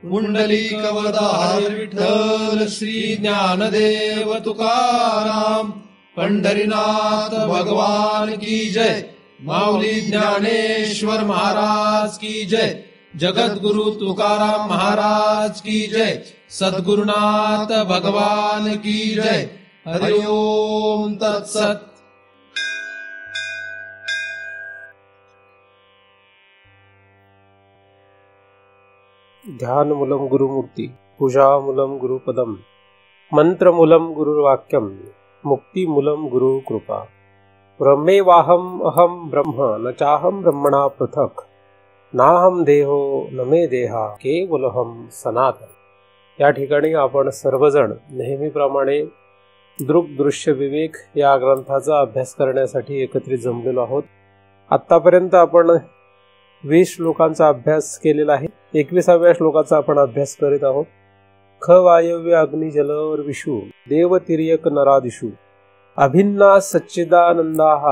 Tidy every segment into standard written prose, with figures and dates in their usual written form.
पुंडलिकवरदा हरी विठ्ठल श्री ज्ञानदेव तुकाराम। पंढरीनाथ भगवान की जय। माऊली ज्ञानेश्वर महाराज की जय। जगद्गुरु तुकाराम महाराज की जय। सद्गुरुनाथ भगवान की जय। हरि ओम तत्सत। ध्यानमूलं गुरुमूर्ती, पूजामूलं गुरुपदम, मंत्रमूलं गुरुवाक्यम, मुक्तिमूलं गुरुकृपा। ब्रह्मेवाहम अहम ब्रह्म न चाहम ब्रह्मणा पृथक, नाहम देहो न मे देहा केवलहम सनातन। या ठिकाणी आपण सर्वजण नेहमीप्रमाणे दृक्दृश्य विवेक या ग्रंथाचा अभ्यास करण्यासाठी एकत्रित जमलेलो आहोत। आतापर्यंत आपण 20 श्लोकांचा अभ्यास केलेला आहे। 21व्या श्लोकाचा आपण अभ्यास करीत आहोत। ख वायव्य अग्नि जल विषु देव तिर्यक नरादिषु अभिन्ना सच्चिदानंदाः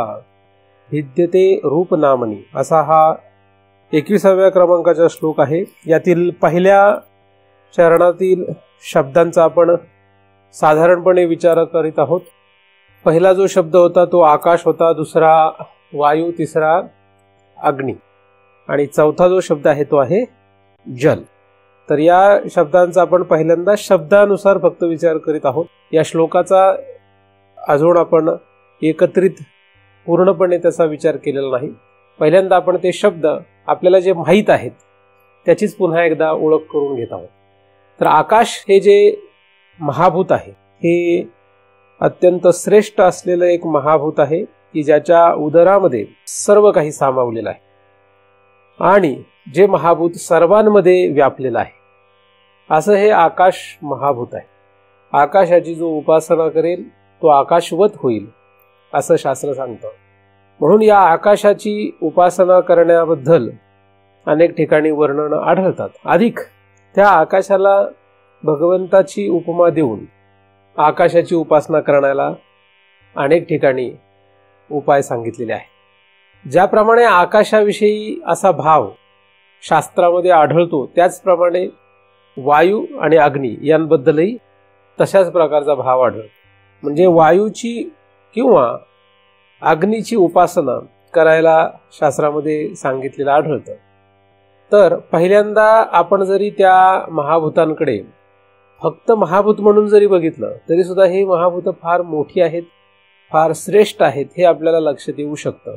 भिद्यते रूप नामनी, असा हा 21व्या क्रमांकाचा श्लोक आहे। यातील पहिल्या चरणातील शब्दांचा आपण साधारणपणे विचार करीत आहोत। पहिला जो शब्द होता तो आकाश होता, दुसरा वायू, तिसरा अग्नी आणि चौथा जो शब्द आहे तो आहे जल। तर या शब्दांचा आपण पहिल्यांदा शब्दानुसार फक्त विचार करीत आहोत। या श्लोकाचा अजून आपण एकत्रित पूर्णपणे त्याचा विचार केलेला नाही। पहिल्यांदा आपण ते शब्द आपल्याला जे माहीत आहेत त्याचीच पुन्हा एकदा ओळख करून घेत आहोत। तर आकाश हे जे महाभूत आहे हे अत्यंत श्रेष्ठ असलेलं एक महाभूत आहे की ज्याच्या उदरामध्ये सर्व काही सामावलेलं आहे आणि जे महाभूत सर्वांमध्ये व्यापलेलं आहे, असं हे आकाश महाभूत आहे। आकाशाची जो उपासना करेल तो आकाशवत होईल असं शास्त्र सांगतं। म्हणून या आकाशाची उपासना करण्याबद्दल अनेक ठिकाणी वर्णन आढळतात। अधिक त्या आकाशाला भगवंताची उपमा देऊन आकाशाची उपासना करण्याला अनेक ठिकाणी उपाय सांगितलेले आहेत। ज्याप्रमाणे आकाशाविषयी असा भाव शास्त्रामध्ये आढळतो त्याचप्रमाणे वायू आणि अग्नी यांबद्दलही तशाच प्रकारचा भाव आढळतो। म्हणजे वायूची किंवा अग्नीची उपासना करायला शास्त्रामध्ये सांगितलेलं आढळतं। तर पहिल्यांदा आपण जरी त्या महाभूतांकडे फक्त महाभूत म्हणून जरी बघितलं तरी सुद्धा ही महाभूत फार मोठी आहेत, फार श्रेष्ठ आहेत हे आपल्याला लक्षात येऊ शकतं।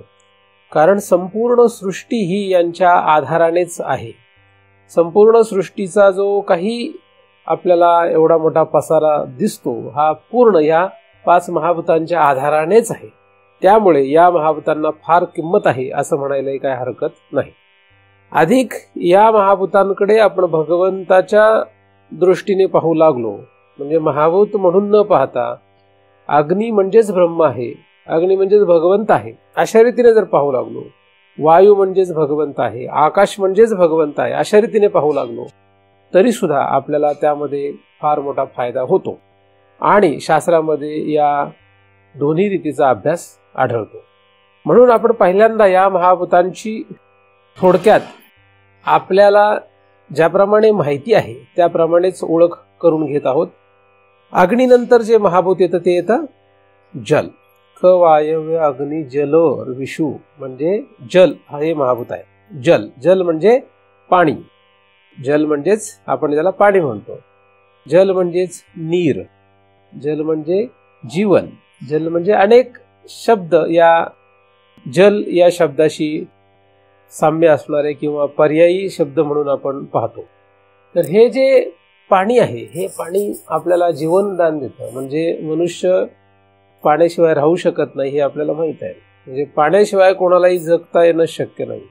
कारण संपूर्ण सृष्टी ही यांच्या आधारानेच आहे। संपूर्ण सृष्टीचा जो काही आपल्याला एवढा मोठा पसारा दिसतो हा पूर्ण या 5 महाभूतांच्या आधारानेच आहे। त्यामुळे या महाभूतांना फार किंमत आहे असं म्हणायला काही हरकत नाही। अधिक या महाभूतांकडे आपण भगवंताच्या दृष्टीने पाहू लागलो, म्हणजे महाभूत म्हणून न पाहता अग्नी म्हणजेच ब्रह्म आहे, अग्नी म्हणजेच भगवंत आहे अशा रीतीने जर पाहू लागलो, वायू म्हणजेच भगवंत आहे, आकाश म्हणजेच भगवंत आहे अशा रीतीने पाहू लागलो तरी सुद्धा आपल्याला त्यामध्ये फार मोठा फायदा होतो आणि शास्त्रामध्ये या दोन्ही रीतीचा अभ्यास आढळतो। म्हणून आपण पहिल्यांदा या महाभूतांची थोडक्यात आपल्याला ज्याप्रमाणे माहिती आहे त्याप्रमाणेच ओळख करून घेत आहोत। अग्नीनंतर जे महाभूत येतं ते येतं जल। ख वायव्य अग्नि जल विषु म्हणजे जल हे महाभूत आहे। जल, जल म्हणजे पाणी, जल म्हणजेच आपण ज्याला पाणी म्हणतो, जल म्हणजेच नीर, जल म्हणजे जीवन, जल म्हणजे अनेक शब्द या जल या शब्दाशी साम्य असणारे किंवा पर्यायी शब्द म्हणून आपण पाहतो। तर हे जे पाणी आहे हे पाणी आपल्याला जीवनदान देतं। म्हणजे मनुष्य पाण्याशिवाय राहू शकत नाही हे आपल्याला माहित आहे। म्हणजे पाण्याशिवाय कोणालाही जगता येणं शक्य नाही।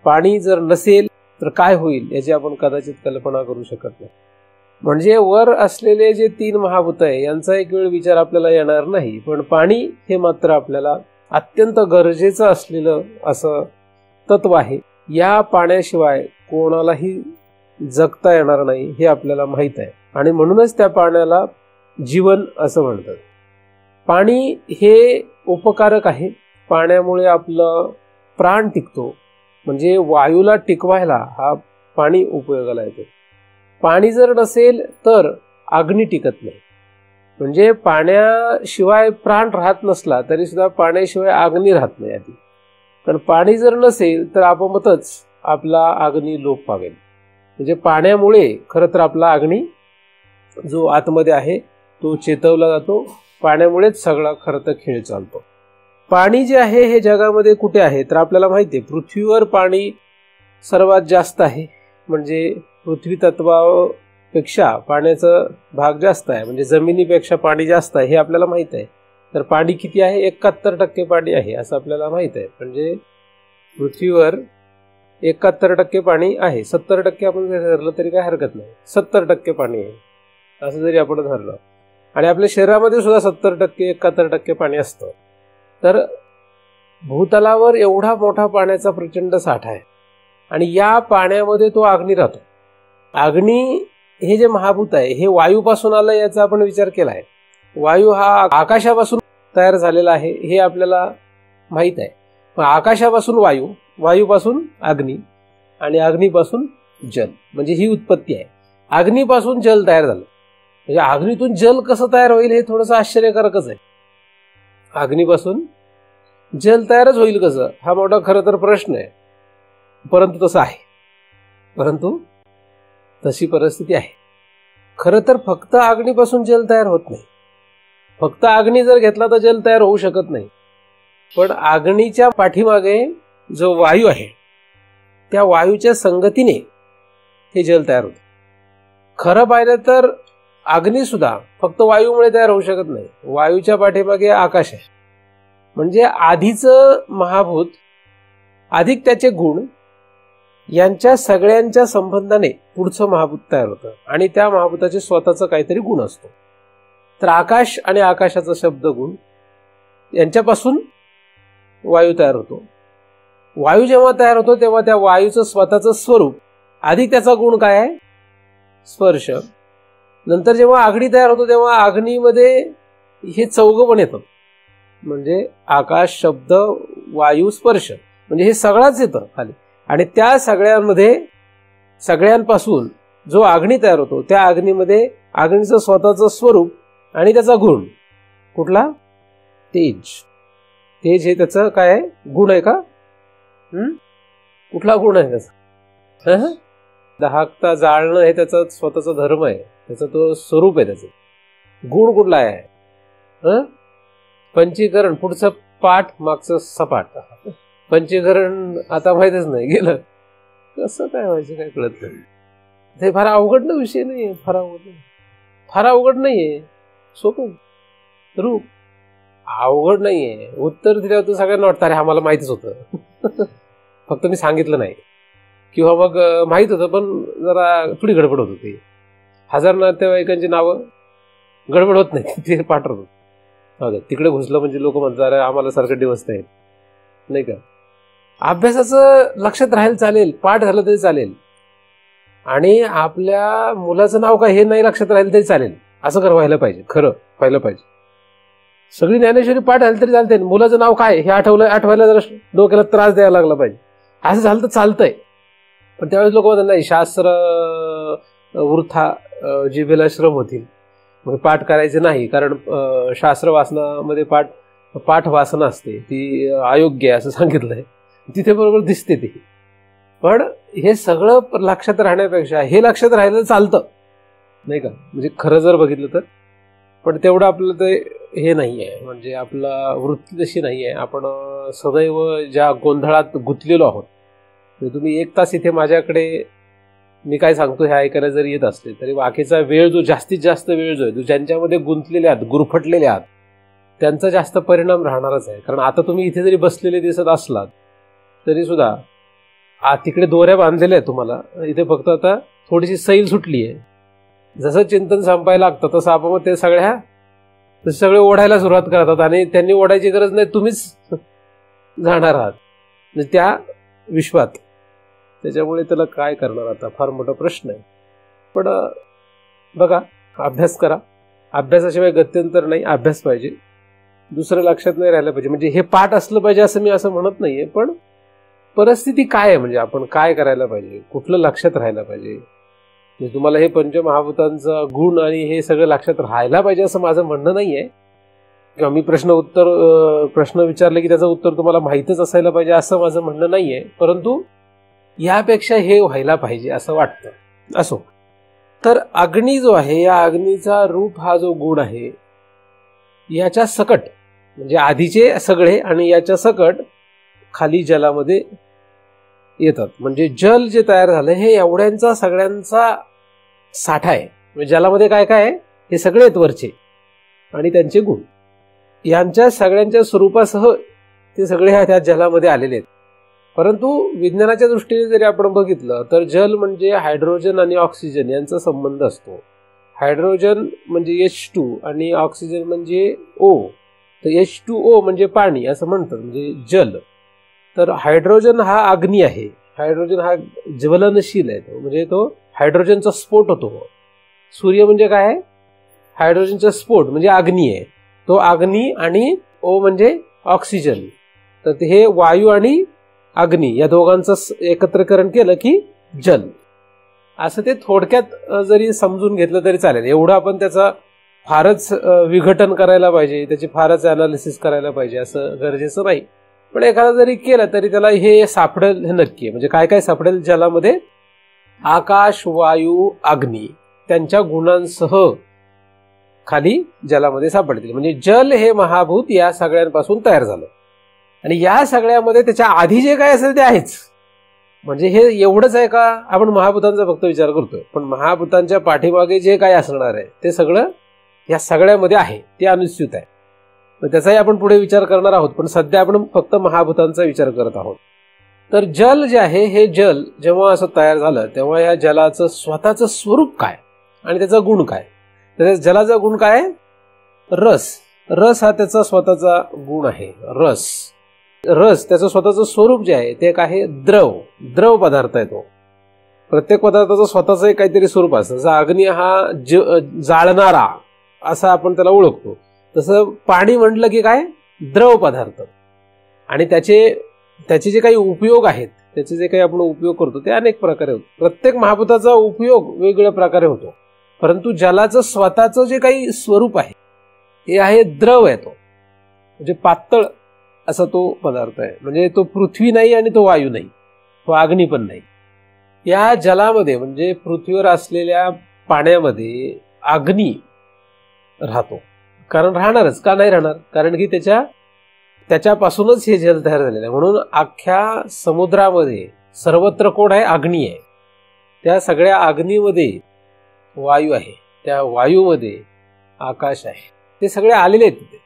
पाणी जर नसेल तर काय होईल याची आपण कदाचित कल्पना करू शकत नाही। म्हणजे वर असलेले जे 3 महाभूत आहे यांचा एक वेळ विचार आपल्याला येणार नाही, पण पाणी हे मात्र आपल्याला अत्यंत गरजेचं असलेलं असं तत्व आहे। या पाण्याशिवाय कोणालाही जगता येणार नाही हे आपल्याला माहित आहे आणि म्हणूनच त्या पाण्याला जीवन असं म्हणतात। पाणी हे उपकारक आहे। पाण्यामुळे आपलं प्राण टिकतो। म्हणजे वायूला टिकवायला हा पाणी उपयोगाला येतो। पाणी जर नसेल तर अग्नी टिकत नाही. म्हणजे पाण्याशिवाय प्राण राहत नसला तरी सुद्धा पाण्याशिवाय अग्नी राहत नाही आधी. कारण पाणी जर नसेल तर आपोआपच आपला अग्नी लोप पावेल. म्हणजे पाण्यामुळे खरं तर आपला अग्नी जो आतमध्ये आहे तो चेतवला जातो. पाण्यामुळेच सगळा खरं तर खेळ चालतो. पाणी जे आहे हे जगामध्ये कुठे आहे तर आपल्याला माहिती आहे पृथ्वीवर पाणी सर्वात जास्त आहे. म्हणजे पृथ्वी तत्वापेक्षा पाण्याचा भाग जास्त आहे. म्हणजे जमिनीपेक्षा पाणी जास्त आहे हे आपल्याला माहित आहे. तर पाणी किती आहे? 71% पाणी आहे असं आपल्याला माहित आहे. म्हणजे पृथ्वीवर 71% पाणी आहे. 70% आपण जर धरलं तरी काय हरकत नाही. 70% पाणी आहे असं जरी आपण धरलं. आणि आपल्या शरीरामध्ये सुद्धा 70% 71% पाणी असतं. तर भूतलावर एवढा मोठा पाण्याचा प्रचंड साठा आहे. आणि या पाण्यामध्ये तो अग्नी राहतो. अग्नी हे जे महाभूत आहे हे वायूपासून आलं याचा आपण विचार केला आहे. वायू हा आकाशापासून तयार झालेला आहे हे आपल्याला माहीत आहे. मग आकाशापासून वायू, वायूपासून अग्नी आणि अग्नीपासून जल म्हणजे ही उत्पत्ती आहे. अग्नीपासून जल तयार झालं. म्हणजे अग्नीतून जल कसं तयार होईल हे थोडंसं आश्चर्यकारकच आहे. अग्नीपासून जल तयारच होईल कसं हा मोठा खरं तर प्रश्न आहे. परंतु तसं आहे. परंतु तशी परिस्थिती आहे. खरं तर फक्त अग्नीपासून जल तयार होत नाही. फक्त अग्नी जर घेतला तर जल तयार होऊ शकत नाही. पण अग्नीच्या पाठीमागे जो वायू आहे त्या वायूच्या संगतीने हे जल तयार होतं. खरं पाहिलं तर अग्नी सुद्धा फक्त वायूमुळे तयार होऊ शकत नाही. वायूच्या पाठीमागे आकाश आहे. म्हणजे आधीचं महाभूत अधिक त्याचे गुण यांच्या सगळ्यांच्या संबंधाने पुढचं महाभूत तयार होतं. आणि त्या महाभूताचे स्वतःचं काहीतरी गुण असतो. तर आकाश आणि आकाशाचा शब्द गुण यांच्यापासून वायू तयार होतो. वायू जेव्हा तयार होतो तेव्हा त्या वायूचं स्वतःचं स्वरूप अधिक त्याचा गुण काय आहे? स्पर्श. नंतर जेव्हा अग्नी तयार होतो तेव्हा अग्नीमध्ये हे चौघं पण येतं. म्हणजे आकाश, शब्द, वायू, स्पर्श म्हणजे हे सगळंच येतं खाली. आणि त्या सगळ्यांमध्ये सगळ्यांपासून जो अग्नी तयार होतो त्या अग्नीमध्ये अग्नीचं स्वतःचं स्वरूप आणि त्याचा गुण कुठला? तेज. तेज हे त्याचं काय आहे? गुण आहे का? कुठला गुण आहे त्याचा? दहाकता जाळणं हे त्याचा स्वतःचा धर्म आहे. त्याचा तो स्वरूप आहे. त्याचं गुण कुठला आहे? पंचीकरण. पुढचं पाठ मागचं सपाट. पंचीकरण आता माहितच नाही गेलं कसं काय व्हायचं काय कळत नाही. ते फार अवघड ना विषय नाहीये. फार अवघड नाहीये. सोपं रूप अवघड नाहीये. उत्तर दिल्यावर तर सगळ्यांना वाटतं अरे आम्हाला माहितीच होतं फक्त मी सांगितलं नाही. किंवा मग माहित होतं पण जरा थोडी गडबड होत होती. 1000 नातेवाईकांची नावं गडबड होत नाही ते पाठवतो. तिकडे घुसलं म्हणजे लोक म्हणतात अरे आम्हाला सारखं दिवस नाही का. अभ्यासाचं लक्षात राहायला चालेल. पाठ झालं तरी चालेल. आणि आपल्या मुलाचं नाव काय हे नाही लक्षात राहिलं तरी चालेल. असं व्हायला पाहिजे. खरं व्हायला पाहिजे. सगळी ज्ञानेश्वरी पाठ झाली तरी चालते. मुलाचं नाव काय हे आठवायला जरा डोक्याला त्रास द्यायला लागला पाहिजे. असं झालं तर चालतंय. पण त्यावेळेस लोक म्हणतात नाही शास्त्र वृथा जिभेला श्रम होतील. मग पाठ करायचे नाही कारण शास्त्र वाचनामध्ये पाठ वासना असते ती अयोग्य आहे असं सांगितलंय. तिथे बरोबर दिसते ती. पण हे सगळं लक्षात राहण्यापेक्षा हे लक्षात राहिलं चालतं नाही का. म्हणजे खरं जर बघितलं तर. पण तेवढं आपलं ते हे नाही आहे. म्हणजे आपला वृत्ती तशी नाही आहे. आपण सदैव ज्या गोंधळात गुंतलेलो आहोत. तुम्ही 1 तास इथे माझ्याकडे मी काय सांगतो हे ऐकायला जरी येत असले तरी बाकीचा वेळ जो जास्तीत जास्त वेळ जो आहे ज्यांच्यामध्ये गुंतलेले आहात गुरफटलेले आहात त्यांचा जास्त परिणाम राहणारच आहे. कारण आता तुम्ही इथे जरी बसलेले दिसत असलात तरी सुद्धा तिकडे दोऱ्या बांधलेल्या आहेत तुम्हाला. इथे फक्त आता थोडीशी सैल सुटली आहे. जसं चिंतन संपायला लागतं तसं आपण ते सगळे ओढायला सुरुवात करतात. आणि त्यांनी ओढायची गरज नाही. तुम्हीच जाणार आहात त्या विश्वात. त्याच्यामुळे त्याला काय करणार आता फार मोठा प्रश्न आहे. पण बघा अभ्यास करा. अभ्यासाशिवाय गत्यंतर नाही. अभ्यास पाहिजे. दुसरं लक्षात नाही राहिलं पाहिजे. म्हणजे हे पाठ असलं पाहिजे असं मी असं म्हणत नाहीये. पण परिस्थिती काय आहे म्हणजे आपण काय करायला पाहिजे कुठलं लक्षात राहायला पाहिजे म्हणजे तुम्हाला हे पंचमहाभूतांचा गुण आणि हे सगळं लक्षात राहायला पाहिजे असं माझं म्हणणं नाहीये, किंवा मी प्रश्न विचारले की त्याचं उत्तर तुम्हाला माहीतच असायला पाहिजे असं माझं म्हणणं नाहीये, परंतु यापेक्षा हे व्हायला पाहिजे असं वाटतं. असो, तर अग्नी जो आहे, या अग्नीचा रूप हा जो गुण आहे, याच्या सकट म्हणजे आधीचे सगळे आणि याच्या सकट खाली जलामध्ये येतात. म्हणजे जल जे तयार झालं हे एवढ्यांचा सगळ्यांचा साठा आहे. म्हणजे जलामध्ये काय काय आहे, हे सगळे आहेत वरचे आणि त्यांचे गुण, यांच्या सगळ्यांच्या स्वरूपासह ते सगळे त्या जलामध्ये आलेले आहेत. परंतु विज्ञानाच्या दृष्टीने जरी आपण बघितलं तर जल म्हणजे हायड्रोजन आणि ऑक्सिजन यांचा संबंध असतो. हायड्रोजन म्हणजे H2 आणि ऑक्सिजन म्हणजे O. तर H2O म्हणजे पाणी असं म्हणतात, म्हणजे जल. तर हायड्रोजन हा अग्नी आहे, हायड्रोजन हा ज्वलनशील आहे, तो म्हणजे तो हायड्रोजनचा स्फोट होतो. सूर्य म्हणजे काय आहे, हायड्रोजनचा स्फोट म्हणजे अग्नी आहे, तो अग्नी. आणि O म्हणजे ऑक्सिजन. तर हे वायू आणि अग्नी या दोघांचं एकत्रीकरण केलं की जल. असं ते थोडक्यात जरी समजून घेतलं तरी चालेल. एवढं आपण त्याचा फारच विघटन करायला पाहिजे, त्याची फारच अनालिसिस करायला पाहिजे असं गरजेचं नाही. पण एखादा जरी केलं तरी त्याला हे सापडेल हे नक्की आहे. म्हणजे काय काय सापडेल जलामध्ये, आकाश, वायू, अग्नी त्यांच्या गुणांसह खाली जलामध्ये सापडतील. म्हणजे जल हे महाभूत या सगळ्यांपासून तयार झालं आणि या सगळ्यामध्ये त्याच्या आधी जे काय असेल ते आहेच. म्हणजे हे एवढंच आहे का, आपण महाभूतांचा फक्त विचार करतोय, पण महाभूतांच्या पाठीमागे जे काय असणार आहे ते सगळं या सगळ्यामध्ये आहे, ते अनुस्यूत आहे. त्याचाही आपण पुढे विचार करणार आहोत, पण सध्या आपण फक्त महाभूतांचा विचार करत आहोत. तर जल जे आहे, हे जल जेव्हा असं तयार झालं तेव्हा या जलाचं स्वतःचं स्वरूप काय आणि त्याचा गुण काय. तर जलाचा गुण काय, रस. रस हा त्याचा स्वतःचा गुण आहे. रस त्याचं स्वतःचं स्वरूप जे आहे ते काय आहे, द्रव पदार्थ आहे. तो प्रत्येक पदार्थाचं स्वतःचं काहीतरी स्वरूप असतं. जसं अग्नी हा जाळणारा असं आपण त्याला ओळखतो, तसं पाणी म्हटलं की काय, द्रव पदार्थ. आणि त्याचे जे काही उपयोग आहेत, त्याचे जे काही आपण उपयोग करतो ते अनेक प्रकारे होतो. प्रत्येक महाभूताचा उपयोग वेगवेगळ्या प्रकारे होतो. परंतु जलाचं स्वतःचं जे काही स्वरूप आहे हे आहे द्रव आहे. तो म्हणजे पातळ असा तो पदार्थ आहे. म्हणजे तो पृथ्वी नाही आणि तो वायू नाही, तो अग्नी पण नाही. या जलामध्ये म्हणजे पृथ्वीवर असलेल्या पाण्यामध्ये अग्नी राहतो. कारण राहणारच, का नाही राहणार, कारण की त्याच्यापासूनच हे जल तयार झालेलं आहे. म्हणून अख्ख्या समुद्रामध्ये सर्वत्र कोण आहे, अग्नी आहे. त्या सगळ्या अग्नीमध्ये वायू आहे, त्या वायूमध्ये आकाश आहे, ते सगळे आलेले आहेत तिथे.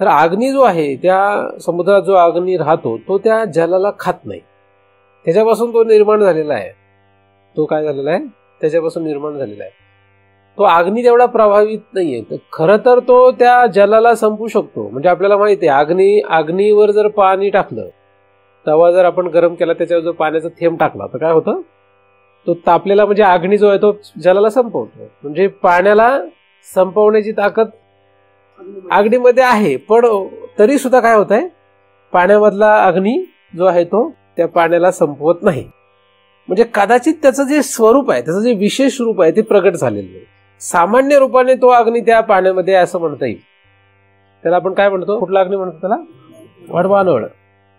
तर अग्नी जो आहे, त्या समुद्रात जो अग्नी राहतो तो त्या जलाला खात नाही, त्याच्यापासून तो निर्माण झालेला आहे. तो काय झालेला आहे, त्याच्यापासून निर्माण झालेला आहे. तो अग्नी तेवढा प्रभावित नाहीये. तर खरं तर तो त्या जलाला संपू शकतो. म्हणजे आपल्याला माहिती आहे, अग्नीवर जर पाणी टाकलं, तवा जर आपण गरम केला, त्याच्यावर जर पाण्याचा थेंब टाकला तर काय होतं, तो तापलेला म्हणजे अग्नी जो आहे तो जलाला संपवतो. म्हणजे पाण्याला संपवण्याची ताकद अग्नीमध्ये आहे. पण तरी सुद्धा काय होत आहे, पाण्यामधला अग्नी जो आहे तो त्या पाण्याला संपवत नाही. म्हणजे कदाचित त्याचं जे स्वरूप आहे, त्याचं जे विशेष रूप आहे ते प्रगट झालेलं आहे. सामान्य रूपाने तो अग्नी त्या पाण्यामध्ये असं म्हणता येईल. त्याला आपण काय म्हणतो, कुठला अग्नी म्हणतो त्याला,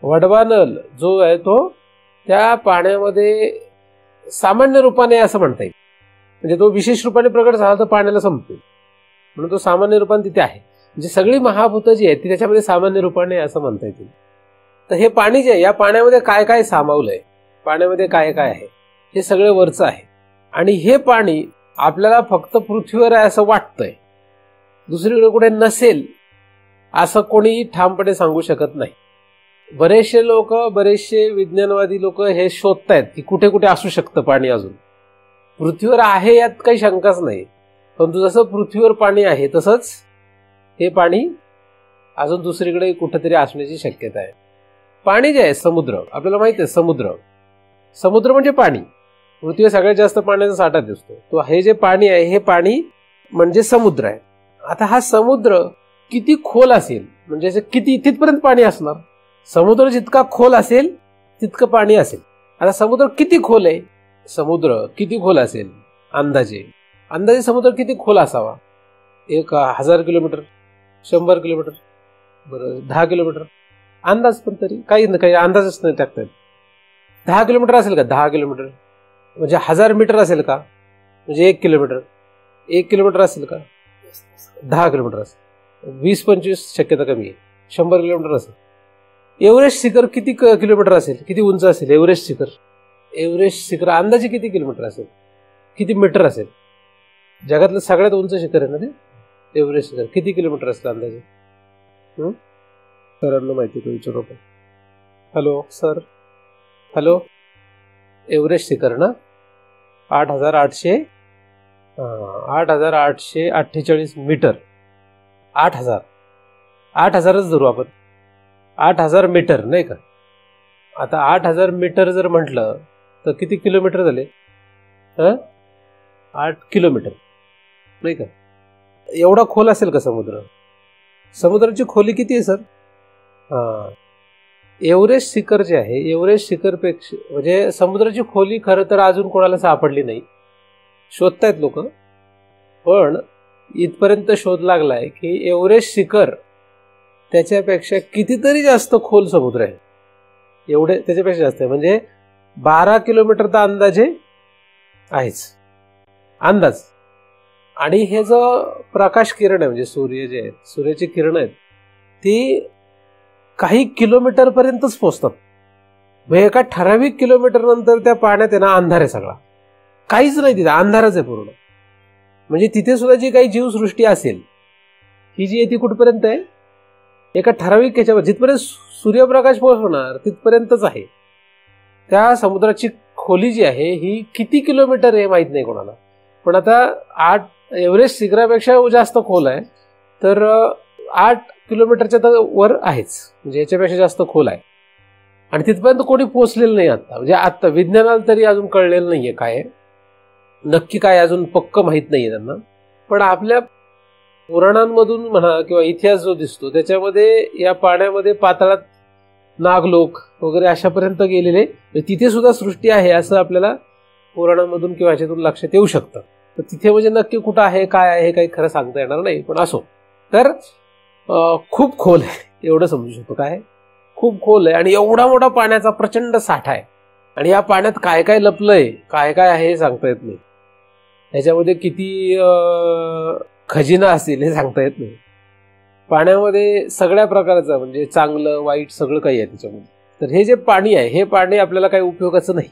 वडवानल जो आहे तो त्या पाण्यामध्ये सामान्य रूपाने असं म्हणता येईल. म्हणजे तो विशेष रूपाने प्रगट झाला तर पाण्याला संपतो, म्हणून तो सामान्य रूपाने तिथे आहे. म्हणजे सगळी महाभूतं जी आहेत ती त्याच्यामध्ये सामान्य रूपाने असं म्हणता येतील. तर हे पाणी जे आहे, या पाण्यामध्ये काय काय सामावलंय, पाण्यामध्ये काय काय आहे, हे सगळं वरचं आहे. आणि हे पाणी आपल्याला फक्त पृथ्वीवर आहे असं वाटतंय, दुसरीकडे कुठे नसेल असं कोणी ठामपणे सांगू शकत नाही. बरेचसे विज्ञानवादी लोक हे शोधतायत की कुठे कुठे असू शकतं पाणी. अजून पृथ्वीवर आहे यात काही शंकाच नाही, परंतु जसं पृथ्वीवर पाणी आहे तसंच हे पाणी अजून दुसरीकडे कुठेतरी असण्याची शक्यता आहे. पाणी जे आहे, समुद्र, आपल्याला माहिती आहे समुद्र म्हणजे पाणी. पृथ्वीवर सगळ्यात जास्त पाण्याचा साठा दिसतो, तो हे जे पाणी आहे हे पाणी म्हणजे समुद्र आहे. आता हा समुद्र किती खोल असेल, म्हणजे किती तिथपर्यंत पाणी असणार. समुद्र जितका खोल असेल तितकं पाणी असेल. आता समुद्र किती खोल आहे, समुद्र किती खोल असेल अंदाजे समुद्र किती खोल असावा? 1000 किलोमीटर, 100 किलोमीटर, बरं 10 किलोमीटर, अंदाज. पण तरी काही अंदाजच नाही टाकता येत. 10 किलोमीटर असेल का? 10 किलोमीटर म्हणजे 1000 मीटर असेल का? म्हणजे 1 किलोमीटर. 1 किलोमीटर असेल का? 10 किलोमीटर असेल. 20-25 शक्यता कमी आहे. 100 किलोमीटर असेल. एव्हरेस्ट शिखर किती किलोमीटर असेल? किती उंच असेल एव्हरेस्ट शिखर? अंदाजे किती किलोमीटर असेल? किती मीटर असेल? जगातलं सगळ्यात उंच शिखर आहे ना ते एव्हरेस्ट शिखर. किती किलोमीटर असेल अंदाजे? सरांना माहिती तो विचारू आपण. Hello sir, hello. एव्हरेस्ट शिखर ना 8,848 मीटर. 8,000च धरू आपण. 8,000 मीटर नाही का? आता 8,000 मीटर जर म्हटलं तर किती किलोमीटर झाले? 8 किलोमीटर नाही का? एवढा खोल असेल का समुद्र? समुद्राची खोली किती आहे सर? एव्हरेस्ट शिखर जे आहे, एव्हरेस्ट शिखरपेक्षा म्हणजे समुद्राची खोली खरं तर अजून कोणाला सापडली नाही. शोधतायत लोक, पण इथपर्यंत शोध लागलाय की एव्हरेस्ट शिखर त्याच्यापेक्षा कितीतरी जास्त खोल समुद्र आहे. एवढे त्याच्यापेक्षा जास्त आहे. म्हणजे 12 किलोमीटर तर अंदाजे आहेच, अंदाज. आणि हे जो प्रकाश किरण आहे म्हणजे सूर्य जे आहेत, सूर्याची किरण आहेत ती काही किलोमीटर पर्यंतच पोहोचतात. म्हणजे एका ठराविक किलोमीटर नंतर त्या पाण्यात आहे ना अंधार आहे सगळा, काहीच नाही तिथे, अंधारच आहे पूर्ण. म्हणजे तिथे सुद्धा जी काही जीवसृष्टी असेल ही जी आहे ती कुठपर्यंत आहे? एका ठराविक ह्याच्यावर जिथपर्यंत सूर्यप्रकाश पोहोचणार तिथपर्यंतच आहे. त्या समुद्राची खोली जी आहे ही किती किलोमीटर आहे माहित नाही कोणाला. पण आता एव्हरेस्ट शिखरापेक्षा जास्त खोल आहे, तर 8 किलोमीटरच्या तर वर आहेच, म्हणजे याच्यापेक्षा जास्त खोल आहे. आणि तिथपर्यंत कोणी पोहोचलेलं नाही आता. म्हणजे आता विज्ञानाला तरी अजून कळलेलं नाहीये काय नक्की काय, अजून पक्क माहित नाहीये त्यांना. पण आपल्या पुराणांमधून म्हणा किंवा इतिहास जो दिसतो त्याच्यामध्ये या पाण्यामध्ये पाताळात नागलोक वगैरे अशापर्यंत गेलेले, तिथे सुद्धा सृष्टी आहे असं आपल्याला पुराणांमधून किंवा ह्याच्यातून लक्षात येऊ शकतं. तर तिथे म्हणजे नक्की कुठं आहे काय आहे काही खरं सांगता येणार नाही. पण असो, तर खूप खोल आहे एवढं समजू शकतो. काय खूप खोल आहे आणि एवढा मोठा पाण्याचा प्रचंड साठा आहे. आणि या पाण्यात काय काय लपलंय, काय काय आहे हे सांगता येत नाही. ह्याच्यामध्ये किती खजिना असतील हे सांगता येत नाही. पाण्यामध्ये सगळ्या प्रकारचं म्हणजे चांगलं वाईट सगळं काही आहे त्याच्यामध्ये. तर हे जे पाणी आहे हे पाणी आपल्याला काही उपयोगाचं नाही.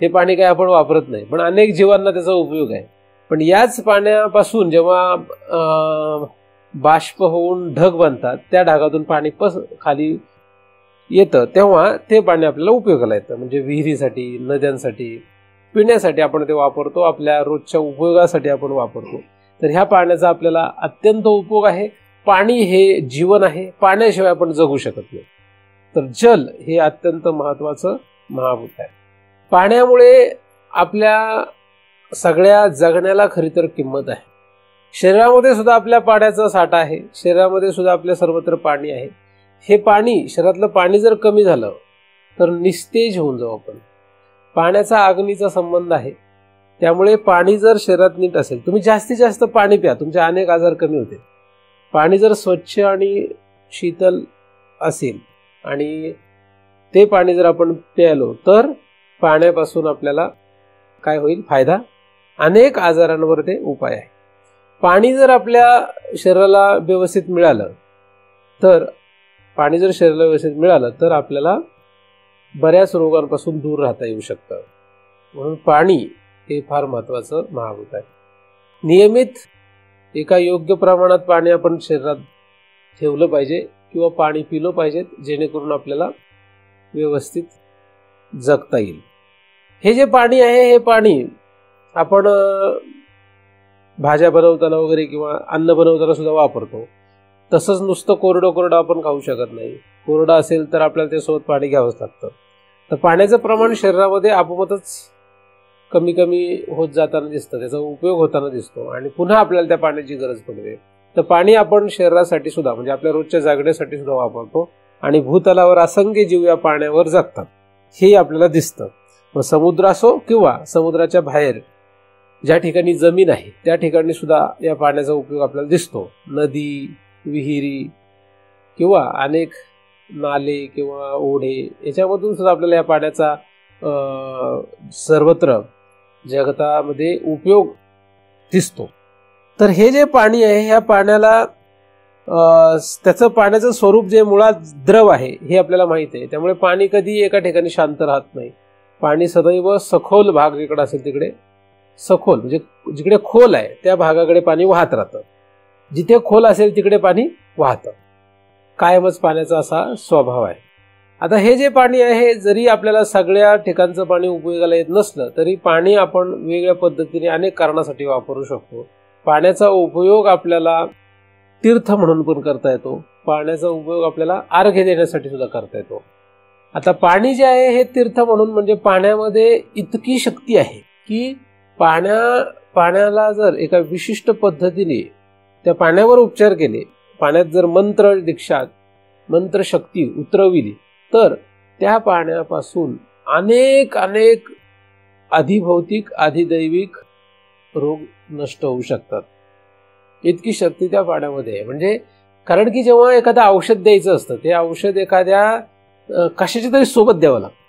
हे पाणी काही आपण वापरत नाही, पण अनेक जीवांना त्याचा उपयोग आहे. पण याच पाण्यापासून जेव्हा बाष्प होऊन ढग बनतात, त्या ढगातून पाणी खाली येतं, तेव्हा ते पाणी आपल्याला उपयोगाला येतं. म्हणजे विहिरीसाठी, नद्यांसाठी, पिण्यासाठी आपण ते वापरतो, आपल्या रोजच्या उपयोगासाठी आपण वापरतो. तर ह्या पाण्याचा आपल्याला अत्यंत उपयोग आहे. पाणी हे जीवन आहे, पाण्याशिवाय आपण जगू शकत नाही. तर जल हे अत्यंत महत्वाचं महाभूत आहे. पाण्यामुळे आपल्या सगळ्या जगण्याला खरी तर किंमत आहे. शरीरामध्ये सुद्धा आपल्या पाण्याचा साठा आहे, शरीरामध्ये सुद्धा आपल्या सर्वत्र पाणी आहे. हे पाणी, शरीरातलं पाणी जर कमी झालं तर निस्तेज होऊन जाऊ आपण. पाण्याचा अग्नीचा संबंध आहे. त्यामुळे पाणी जर शरीरात नीट असेल, तुम्ही जास्तीत जास्त पाणी प्या, तुमचे अनेक आजार कमी होते. पाणी जर स्वच्छ आणि शीतल असेल आणि ते पाणी जर आपण प्यायलो तर पाण्यापासून आपल्याला काय होईल फायदा, अनेक आजारांवर ते उपाय आहे. पाणी जर आपल्या शरीराला व्यवस्थित मिळालं तर आपल्याला बऱ्याच रोगांपासून दूर राहता येऊ शकतं. म्हणून पाणी हे फार महत्वाचं महाभूत आहे. नियमित एका योग्य प्रमाणात पाणी आपण शरीरात ठेवलं पाहिजे किंवा पाणी पिलं पाहिजे, जेणेकरून आपल्याला व्यवस्थित जगता येईल. हे जे पाणी आहे हे पाणी आपण भाज्या बनवताना वगैरे किंवा अन्न बनवताना सुद्धा वापरतो. तसंच नुसतं कोरडं आपण खाऊ शकत नाही. कोरडं असेल तर आपल्याला ते सोबत पाणी घ्यावंच लागतं. तर पाण्याचं प्रमाण शरीरामध्ये आपोआपच कमी होत जाताना दिसतं, त्याचा उपयोग होताना दिसतो आणि पुन्हा आपल्याला त्या पाण्याची गरज पडते. तर पाणी आपण शरीरासाठी सुद्धा म्हणजे आपल्या रोजच्या जगण्यासाठी सुद्धा वापरतो आणि भूतलावर असंख्य जीव या पाण्यावर जगतात हे आपल्याला दिसतं. मग समुद्र असो किंवा समुद्राच्या बाहेर ज्या ठिकाणी जमीन आहे त्या ठिकाणी सुद्धा या पाण्याचा उपयोग आपल्याला दिसतो. नदी, विहिरी किंवा अनेक नाले किंवा ओढे याच्यामधून सुद्धा आपल्याला या पाण्याचा सर्वत्र जगतामध्ये उपयोग दिसतो. तर हे जे पाणी आहे ह्या पाण्याला त्याचं पाण्याचं स्वरूप जे मुळात द्रव आहे हे आपल्याला माहित आहे. त्यामुळे पाणी कधी एका ठिकाणी शांत राहत नाही. पाणी सदैव सखोल भाग जिकडे असेल तिकडे सखोल म्हणजे जिकडे खोल आहे त्या भागाकडे पाणी वाहत राहतं. जिथे खोल असेल तिकडे पाणी वाहतं. कायमच पाण्याचा असा स्वभाव आहे. आता हे जे पाणी आहे जरी आपल्याला सगळ्या ठिकाणचं पाणी उपयोगाला येत नसलं तरी पाणी आपण वेगळ्या पद्धतीने अनेक कारणासाठी वापरू शकतो. पाण्याचा उपयोग आपल्याला तीर्थ म्हणून पण करता येतो. पाण्याचा उपयोग आपल्याला अर्घ्य देण्यासाठी सुद्धा करता येतो. आता पाणी जे आहे हे तीर्थ म्हणून म्हणजे पाण्यामध्ये इतकी शक्ती आहे की पाण्याला जर एका विशिष्ट पद्धतीने त्या पाण्यावर उपचार केले, पाण्यात जर मंत्र दीक्षा मंत्र शक्ती उतरविली तर त्या पाण्यापासून अनेक अनेक अधिभौतिक अधिदैविक रोग नष्ट होऊ शकतात. इतकी शक्ती त्या पाण्यामध्ये आहे. म्हणजे कारण की जेव्हा एखादं औषध द्यायचं असतं ते औषध एखाद्या कशाच्या तरी सोबत द्यावं लागतं.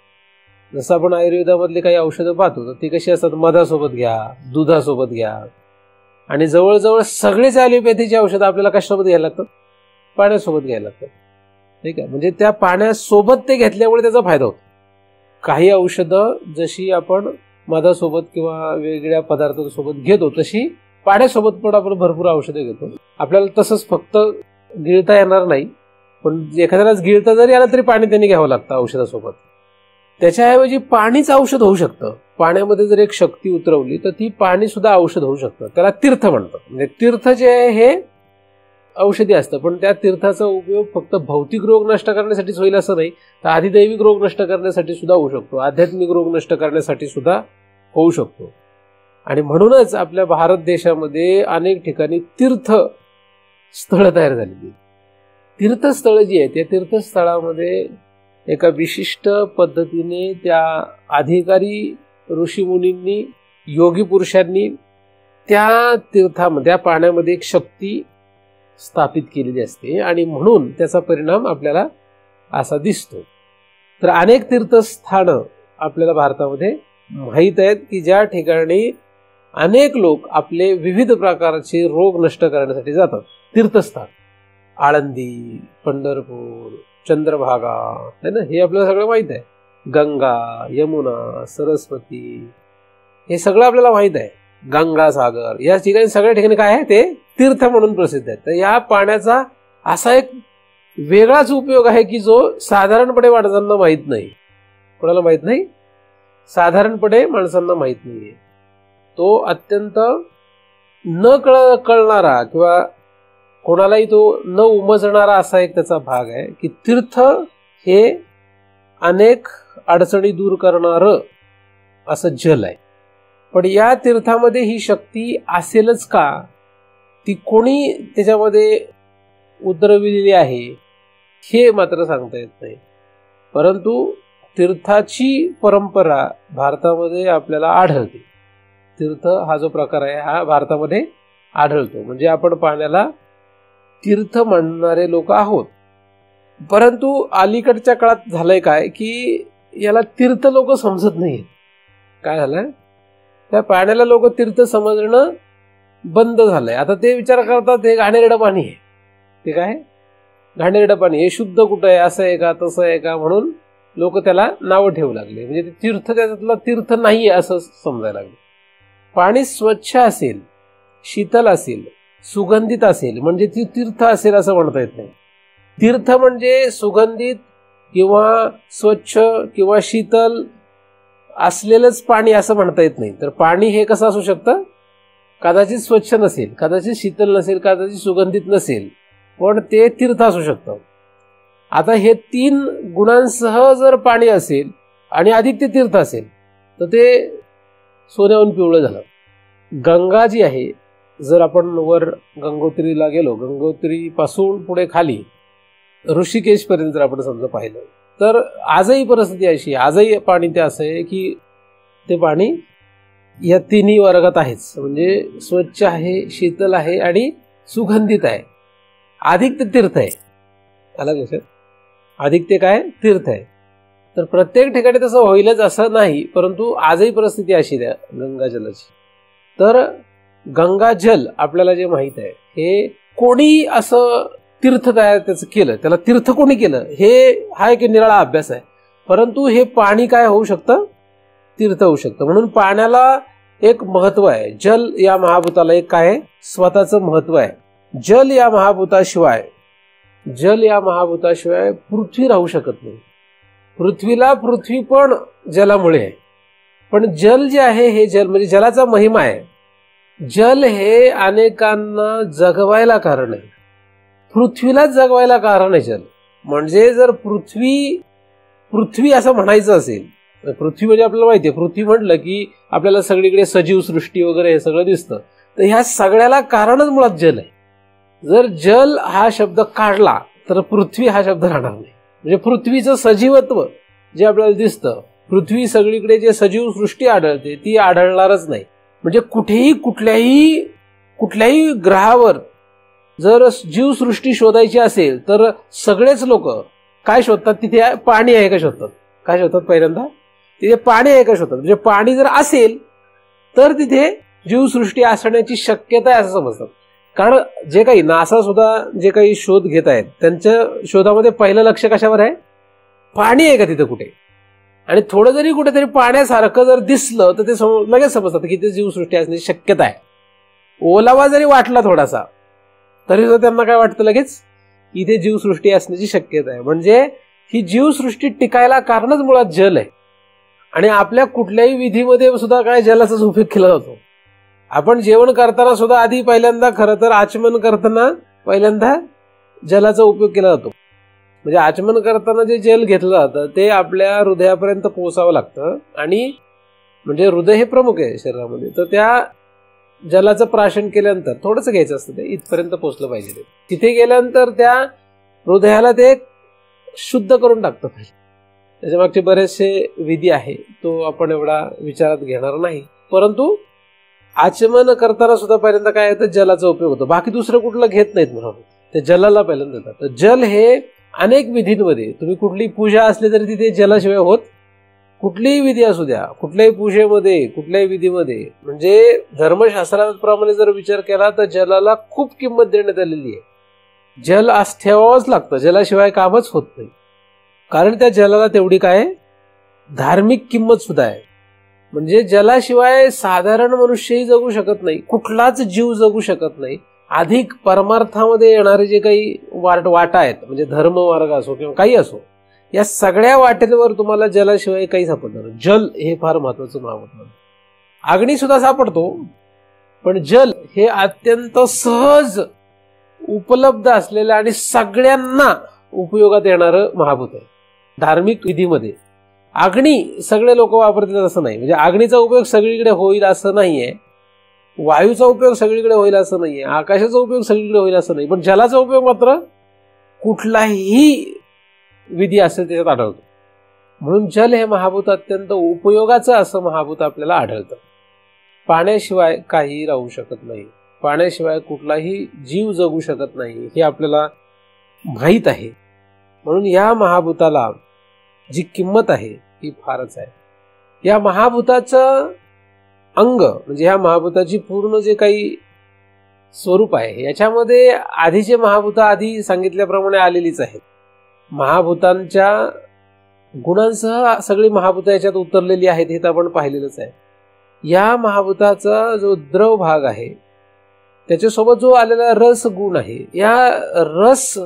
जसं आपण आयुर्वेदामधली काही औषधं पाहतो तर ती कशी असतात, मधासोबत घ्या, दुधासोबत घ्या. आणि जवळजवळ सगळेच ॲलोपॅथीची औषधं आपल्याला कशासोबत घ्यायला लागतात, पाण्यासोबत घ्यायला लागतात. ठीक आहे, म्हणजे त्या पाण्यासोबत ते घेतल्यामुळे त्याचा फायदा होतो. काही औषधं जशी आपण मधासोबत किंवा वेगळ्या पदार्थांसोबत घेतो तशी पाण्यासोबत पण आपण भरपूर औषधं घेतो. आपल्याला तसंच फक्त गिळता येणार नाही, पण एखाद्यालाच गिळता जरी आलं तरी पाणी त्यांनी घ्यावं लागतं औषधासोबत. त्याच्याऐवजी पाणीच औषध होऊ शकतं. पाण्यामध्ये जर एक शक्ती उतरवली तर ती पाणी सुद्धा औषध होऊ शकतं. त्याला तीर्थ म्हणतात. म्हणजे तीर्थ जे आहे हे औषधी असतं, पण त्या तीर्थाचा उपयोग फक्त भौतिक रोग नष्ट करण्यासाठीच होईल असं नाही, तर आधिदैविक रोग नष्ट करण्यासाठी सुद्धा होऊ शकतो, आध्यात्मिक रोग नष्ट करण्यासाठी सुद्धा होऊ शकतो. आणि म्हणूनच आपल्या भारत देशामध्ये अनेक ठिकाणी तीर्थस्थळं तयार झालेली. तीर्थस्थळं जी आहेत त्या तीर्थस्थळामध्ये एका विशिष्ट पद्धतीने त्या अधिकारी ऋषीमुनींनी योगी पुरुषांनी त्या तीर्थामध्ये त्या पाण्यामध्ये एक शक्ती स्थापित केलेली असते आणि म्हणून त्याचा परिणाम आपल्याला असा दिसतो. तर अनेक तीर्थस्थानं आपल्याला भारतामध्ये माहीत आहेत की ज्या ठिकाणी अनेक लोक आपले विविध प्रकारचे रोग नष्ट करण्यासाठी जातात. तीर्थस्थान आळंदी, पंढरपूर, चंद्रभागा है ना, हे आपल्याला सगळं माहित आहे. गंगा, यमुना, सरस्वती हे सगळं आपल्याला माहित आहे. गंगासागर या ठिकाणी सगळ्या ठिकाणी काय आहे ते तीर्थ म्हणून प्रसिद्ध आहे. तर या पाण्याचा असा एक वेगळाच उपयोग आहे की जो साधारणपणे माणसांना माहीत नाही. कोणाला माहीत नाही? साधारणपणे माणसांना माहीत नाहीये. तो अत्यंत न कळणारा किंवा कोणालाही तो न उमजणारा असा एक त्याचा भाग आहे की तीर्थ हे अनेक अडचणी दूर करणारं असं जल आहे. पण या तीर्थामध्ये ही शक्ती असेलच का, ती कोणी त्याच्यामध्ये उतरविलेली आहे हे मात्र सांगता येत नाही. परंतु तीर्थाची परंपरा भारतामध्ये आपल्याला आढळते. तीर्थ हा जो प्रकार आहे हा भारतामध्ये आढळतो. म्हणजे आपण पाण्याला तीर्थ म्हणणारे लोक आहोत. परंतु अलीकडच्या काळात झालंय काय की याला तीर्थ लोक समजत नाहीत. काय झालंय, त्या पाण्याला लोक तीर्थ समजणं बंद झालंय. आता ते विचार करतात हे घाणेरडं पाणी आहे. ते काय घाणेरडं पाणी, हे शुद्ध कुठं आहे, असं आहे का तसं आहे का, म्हणून लोक त्याला नावं ठेवू लागले. म्हणजे ते तीर्थ त्याच्यातला तीर्थ नाहीये असं समजायला लागले. पाणी स्वच्छ असेल, शीतल असेल, सुगंधित असेल म्हणजे ती तीर्थ असेल असं म्हणता येत नाही. तीर्थ म्हणजे सुगंधित किंवा स्वच्छ किंवा शीतल असलेलंच पाणी असं म्हणता येत नाही. तर पाणी हे कसं असू शकतं, कदाचित स्वच्छ नसेल, कदाचित शीतल नसेल, कदाचित सुगंधित नसेल, पण ते तीर्थ असू शकतं. आता हे 3 गुणांसह जर पाणी असेल आणि अधिक ते तीर्थ असेल तर ते सोन्याहून पिवळं झालं. गंगा जी आहे, जर आपण वर गंगोत्रीला गेलो, गंगोत्री पासून पुढे खाली ऋषिकेश पर्यंत जर आपण समजा पाहिलं तर आजही परिस्थिती अशी, आजही पाणी ते असं आहे की ते पाणी या तिन्ही वर्गात आहेच. म्हणजे स्वच्छ आहे, शीतल आहे आणि सुगंधित आहे. अधिक ते तीर्थ आहे. आलं लक्षात? अधिक ते काय? तीर्थ आहे. तर प्रत्येक ठिकाणी तसं होईलच असं नाही, परंतु आजही परिस्थिती अशी द्या गंगाजलाची. तर गंगाजल आपल्याला जे माहित आहे, हे कोणी असं तीर्थ तयार त्याचं केलं, त्याला तीर्थ कोणी केलं, हा एक निराळा अभ्यास आहे. परंतु हे पाणी काय होऊ शकतं? तीर्थ होऊ शकतं. म्हणून पाण्याला एक महत्व आहे. जल या महाभूताला एक काय स्वतःचं महत्व आहे. जल या महाभूताशिवाय पृथ्वी राहू शकत नाही. पृथ्वीला पृथ्वी पण जलामुळे आहे. पण जल जे आहे, हे जल म्हणजे जलाचा महिमा आहे. जल हे अनेकांना जगवायला कारण आहे. पृथ्वीलाच जगवायला कारण आहे जल. म्हणजे जर पृथ्वी असं म्हणायचं असेल, पृथ्वी म्हणजे आपल्याला माहिती आहे, पृथ्वी म्हटलं की आपल्याला सगळीकडे सजीव सृष्टी वगैरे हे सगळं दिसतं. तर ह्या सगळ्याला कारणच मुळात जल आहे. जर जल हा शब्द काढला तर पृथ्वी हा शब्द राहणार नाही. म्हणजे पृथ्वीचं सजीवत्व जे आपल्याला दिसतं, पृथ्वी सगळीकडे जे सजीव सृष्टी आढळते ती आढळणारच नाही. म्हणजे कुठेही कुठल्याही ग्रहावर जर जीवसृष्टी शोधायची असेल तर सगळेच लोक काय शोधतात? तिथे पाणी आहे का शोधतात. काय शोधतात? पहिल्यांदा तिथे पाणी आहे का शोधतात. म्हणजे पाणी जर असेल तर तिथे जीवसृष्टी असण्याची शक्यता आहे असं समजतात. कारण जे काही नासा सुद्धा जे काही शोध घेत आहेत त्यांच्या शोधामध्ये पहिलं लक्ष कशावर आहे? पाणी आहे का तिथे कुठे. आणि थोडं जरी कुठेतरी पाण्यासारखं जर दिसलं तर ते लगेच समजतात की तिथे जीवसृष्टी असण्याची शक्यता आहे. ओलावा जरी वाटला थोडासा तरी सुद्धा त्यांना काय वाटतं लगेच? इथे जीवसृष्टी असण्याची शक्यता आहे. म्हणजे ही जीवसृष्टी टिकायला कारणच मुळात जल आहे. आणि आपल्या कुठल्याही विधीमध्ये सुद्धा काय जलाचाच उपयोग केला जातो. आपण जेवण करताना सुद्धा आधी पहिल्यांदा खरं तर आचमन करताना पहिल्यांदा जलाचा उपयोग केला जातो. म्हणजे आचमन करताना जे जल घेतलं जातं ते आपल्या हृदयापर्यंत पोहोचावं लागतं. आणि म्हणजे हृदय हे प्रमुख आहे शरीरामध्ये, तर त्या जलाचं प्राशन केल्यानंतर थोडंसं घ्यायचं असतं, ते इथपर्यंत पोहोचलं पाहिजे. तिथे गेल्यानंतर त्या हृदयाला ते शुद्ध करून टाकतं पाहिजे. त्याच्या मागचे बरेचसे विधी आहे, तो आपण एवढा विचारात घेणार नाही. परंतु आचमन करताना सुद्धा पहिल्यांदा काय होतं? जलाचा उपयोग होतो. बाकी दुसरं कुठलं घेत नाहीत म्हणून ते जलाला पहिल्यांदा देतात. तर जल हे अनेक विधींमध्ये, तुम्ही कुठली पूजा असली तरी तिथे जलाशिवाय होत, कुठलीही विधी असू द्या, कुठल्याही पूजेमध्ये, कुठल्याही विधीमध्ये, म्हणजे धर्मशास्त्राप्रमाणे जर विचार केला तर जलाला खूप किंमत देण्यात आलेली आहे. जल ठेवावंच लागतं, जलाशिवाय कामच होत नाही. कारण त्या जलाला तेवढी काय धार्मिक किंमत सुद्धा आहे. म्हणजे जलाशिवाय साधारण मनुष्यही जगू शकत नाही, कुठलाच जीव जगू शकत नाही. अधिक परमार्थामध्ये येणारे जे काही वाटा आहेत, म्हणजे धर्म मार्ग असो किंवा काही असो, या सगळ्या वाटेवर तुम्हाला जलाशिवाय काही सापडणार. जल हे फार महत्वाचं महत्व. अग्नी सुद्धा सापडतो, पण जल हे अत्यंत सहज उपलब्ध असलेलं आणि सगळ्यांना उपयोगात येणारं महाभूत आहे. धार्मिक विधीमध्ये अग्नी सगळे लोक वापरतात असं नाही. म्हणजे अग्नीचा उपयोग सगळीकडे होईल असं नाहीये, वायूचा उपयोग सगळीकडे होईल असं नाहीये, आकाशाचा उपयोग सगळीकडे होईल असं नाही. पण जलाचा उपयोग मात्र कुठलाही विधी असेल त्याच्यात आढळतो. म्हणून जल हे महाभूत अत्यंत उपयोगाचं असं महाभूत आपल्याला आढळतं. पाण्याशिवाय काही राहू शकत नाही, पाण्याशिवाय कुठलाही जीव जगू शकत नाही, हे आपल्याला माहीत आहे. म्हणून या महाभूताला जी किंमत आहे ती फारच आहे. या महाभूताचं अंग म्हणजे ह्या महाभूताची पूर्ण जे काही स्वरूप आहे याच्यामध्ये आधीचे महाभूत आधी सांगितल्याप्रमाणे आलेलीच आहेत. महाभूतांच्या गुणांसह सगळी महाभूत याच्यात उतरलेली आहेत हे तर आपण पाहिलेलंच आहे. या महाभूताचा जो द्रव भाग आहे त्याच्यासोबत जो आलेला रस गुण आहे, या रस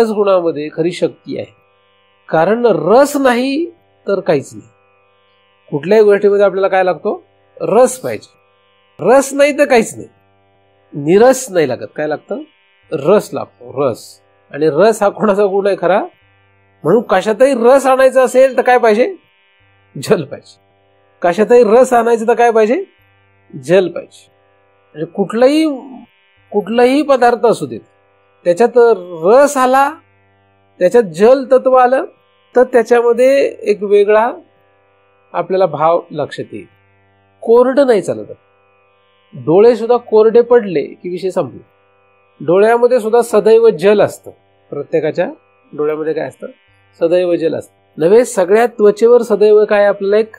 गुणामध्ये खरी शक्ती आहे. कारण रस नाही तर काहीच नाही. कुठल्याही गोष्टीमध्ये आपल्याला काय लागतो? रस पाहिजे. रस नाही तर काहीच नाही. निरस नाही लागत. काय लागतं? रस लागतो. रस. आणि रस हा कोणाचा गुण आहे खरा? म्हणून कशातही रस आणायचा असेल तर काय पाहिजे? जल पाहिजे. कशातही रस आणायचं तर काय पाहिजे? जल पाहिजे. म्हणजे कुठलाही पदार्थ असू देत, त्याच्यात रस आला, त्याच्यात जल तत्व आलं तर त्याच्यामध्ये एक वेगळा आपल्याला भाव लक्षात येईल. कोरडं नाही चालत. डोळे सुद्धा कोरडे पडले की विषय संपला. डोळ्यामध्ये सुद्धा सदैव जल असतं. प्रत्येकाच्या डोळ्यामध्ये काय असतं? सदैव जल असतं. नव्हे, सगळ्या त्वचेवर सदैव काय आपल्याला एक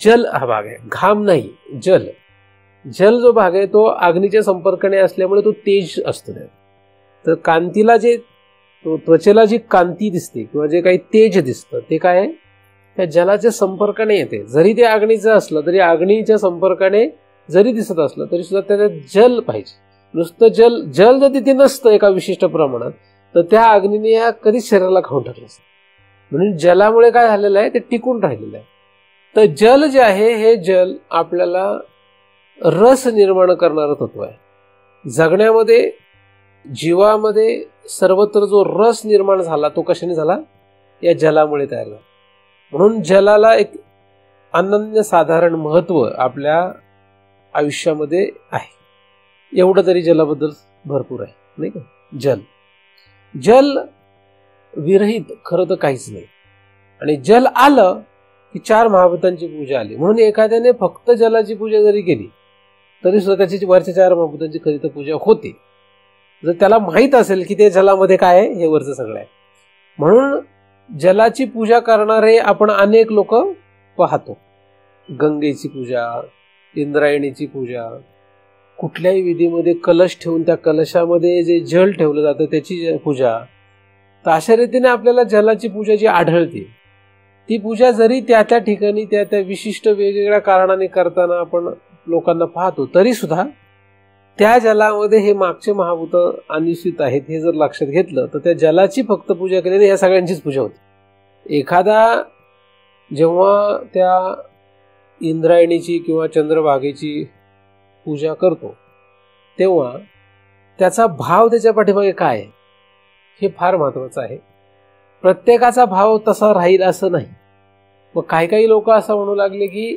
जल हा भाग आहे, घाम नाही, जल. जल जो भाग आहे तो अग्नीच्या संपर्काने असल्यामुळे तो तेज असतो. तर कांतीला जे त्वचेला जी कांती दिसते किंवा जे काही तेज दिसतं ते काय आहे? त्या जलाच्या संपर्काने येते. जरी ते अग्नीचं असलं तरी अग्नीच्या संपर्काने जरी दिसत असलं तरी सुद्धा त्याच्यात जल पाहिजे. नुसतं जल जल जर तिथे नसतं एका विशिष्ट प्रमाणात तर त्या अग्नीने या कधीच शरीराला खाऊन टाकलं असतं. म्हणून जलामुळे काय झालेलं आहे ते टिकून राहिलेलं आहे. तर जल जे आहे हे जल आपल्याला रस निर्माण करणारं तत्व आहे. जगण्यामध्ये जीवामध्ये सर्वत्र जो रस निर्माण झाला तो कशाने झाला? या जलामुळे तयार झाला. म्हणून जलाला एक अनन्यसाधारण महत्व आपल्या आयुष्यामध्ये आहे. एवढं तरी जलाबद्दल भरपूर आहे, नाही का? जल विरहित खरं तर काहीच नाही. आणि जल आलं की 4 महाभूतांची पूजा आली. म्हणून एखाद्याने फक्त जलाची पूजा जरी केली तरी सुद्धा त्याची वरच्या 4 महाभूतांची खरी तर पूजा होते, जर त्याला माहीत असेल की ते जलामध्ये काय आहे, हे वरचं सगळं आहे. म्हणून जलाची पूजा करणारे आपण अनेक लोक पाहतो. गंगेची पूजा, इंद्रायणीची पूजा, कुठल्याही विधीमध्ये कलश ठेवून त्या कलशामध्ये जे जल ठेवलं जातं त्याची पूजा. तर अशा रीतीने आपल्याला जलाची पूजा जी आढळते ती पूजा जरी त्या त्या ठिकाणी त्या त्या विशिष्ट वेगवेगळ्या कारणाने करताना आपण लोकांना पाहतो तरी सुद्धा त्या जलामध्ये हे मागचे महाभूत अन्वित आहेत हे जर लक्षात घेतलं तर त्या जलाची फक्त पूजा केल्याने या सगळ्यांचीच पूजा होते. एखादा जेव्हा त्या इंद्रायणीची किंवा चंद्रभागेची पूजा करतो तेव्हा त्याचा भाव त्याच्या पाठीमागे काय आहे हे फार महत्वाचं आहे. प्रत्येकाचा भाव तसा राहील असं नाही. मग काही काही लोक असं म्हणू लागले की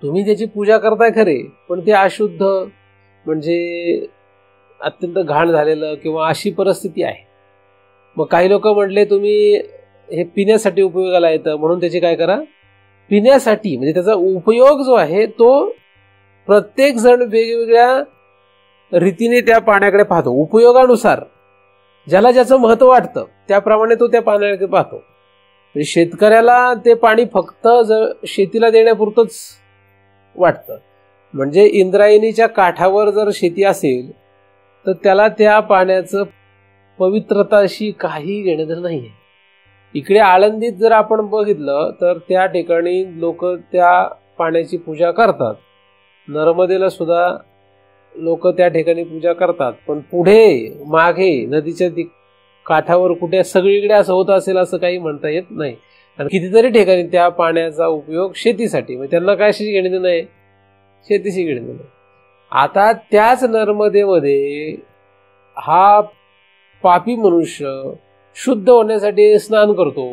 तुम्ही त्याची पूजा करताय खरे पण ते अशुद्ध म्हणजे अत्यंत घाण झालेलं किंवा अशी परिस्थिती आहे. मग काही लोक म्हटले तुम्ही हे पिण्यासाठी उपयोगाला येतं म्हणून त्याची काय करा, पिण्यासाठी म्हणजे त्याचा उपयोग जो आहे तो प्रत्येक जण वेगवेगळ्या रीतीने त्या पाण्याकडे पाहतो. उपयोगानुसार ज्याला ज्याचं महत्व वाटतं त्याप्रमाणे तो त्या पाण्याकडे पाहतो. म्हणजे शेतकऱ्याला ते पाणी फक्त शेतीला देण्यापुरतंच वाटतं. म्हणजे इंद्रायणीच्या काठावर जर शेती असेल तर त्याला त्या पाण्याचं पवित्रताशी काही घेणं नाही आहे. इकडे आळंदीत जर आपण बघितलं तर त्या ठिकाणी लोक त्या पाण्याची पूजा करतात. नर्मदेला सुद्धा लोक त्या ठिकाणी पूजा करतात. पण पुढे मागे नदीच्या काठावर कुठे सगळीकडे असं होत असेल असं काही म्हणता येत नाही. आणि कितीतरी ठिकाणी त्या पाण्याचा उपयोग शेतीसाठी, म्हणजे त्यांना काय घेणं नाही, शेतीशी घेणं नाही. आता त्याच नर्मदेमध्ये हा पापी मनुष्य शुद्ध होण्यासाठी स्नान करतो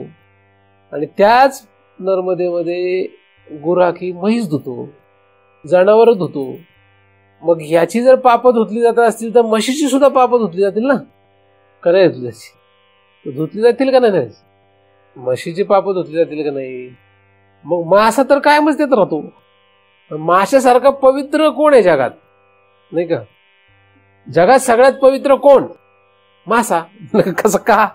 आणि त्याच नर्मदेमध्ये गुराखी म्हैस धुतो, जनावर धुतो. मग याची जर पापं धुतली जात असतील तर म्हशीची सुद्धा पापं धुतली जातील ना, का नाही धुतली जायची? धुतली जातील का नाही? म्हशीची पापं धुतली जातील का नाही? मग मासा तर कायमच देत राहतो. माशासारखा पवित्र कोण आहे जगात, नाही का? जगात सगळ्यात पवित्र कोण? मासा. कसं का?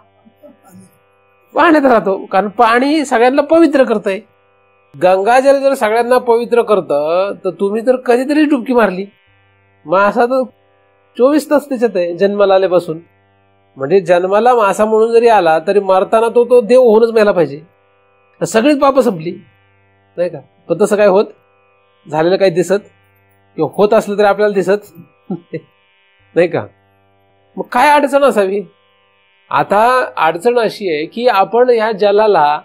पाण्यात राहतो, कारण पाणी सगळ्यांना पवित्र करतंय. गंगाजल जर सगळ्यांना पवित्र करतं तर तुम्ही तर कधीतरी डुबकी मारली. मासा तर 24 तास त्याच्यात आहे जन्माला आल्यापासून. म्हणजे जन्माला मासा म्हणून जरी आला तरी मरताना तो देव होऊनच मेला पाहिजे. सगळीच पापं संपली, नाही का? पण तसं काय होत झालेलं काही दिसत किंवा होत असलं तरी आपल्याला दिसत नाही का? मग काय अडचण असावी? आता अडचण अशी आहे की आपण ह्या जलाला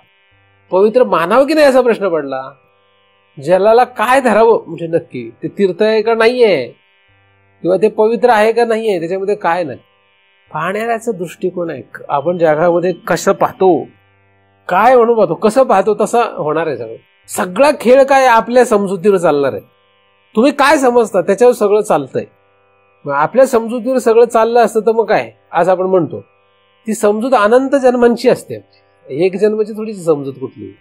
पवित्र मानावं की नाही असा प्रश्न पडला. जलाला काय धरावं, म्हणजे नक्की ते तीर्थ आहे का नाहीये किंवा ते पवित्र आहे का नाहीये, त्याच्यामध्ये काय नाही. पाहण्याचा दृष्टिकोन आहे. आपण जगामध्ये कसं पाहतो, काय म्हणून पाहतो, कसं पाहतो तसं होणार आहे. सगळा खेळ काय आपल्या समजुतीवर चालणार आहे. तुम्ही काय समजता त्याच्यावर सगळं चालतंय. आपल्या समजुतीवर सगळं चाललं असतं तर मग काय, आज आपण म्हणतो ती समजूत अनंत जन्मांची असते. एक जन्माची थोडीशी समजूत कुठली.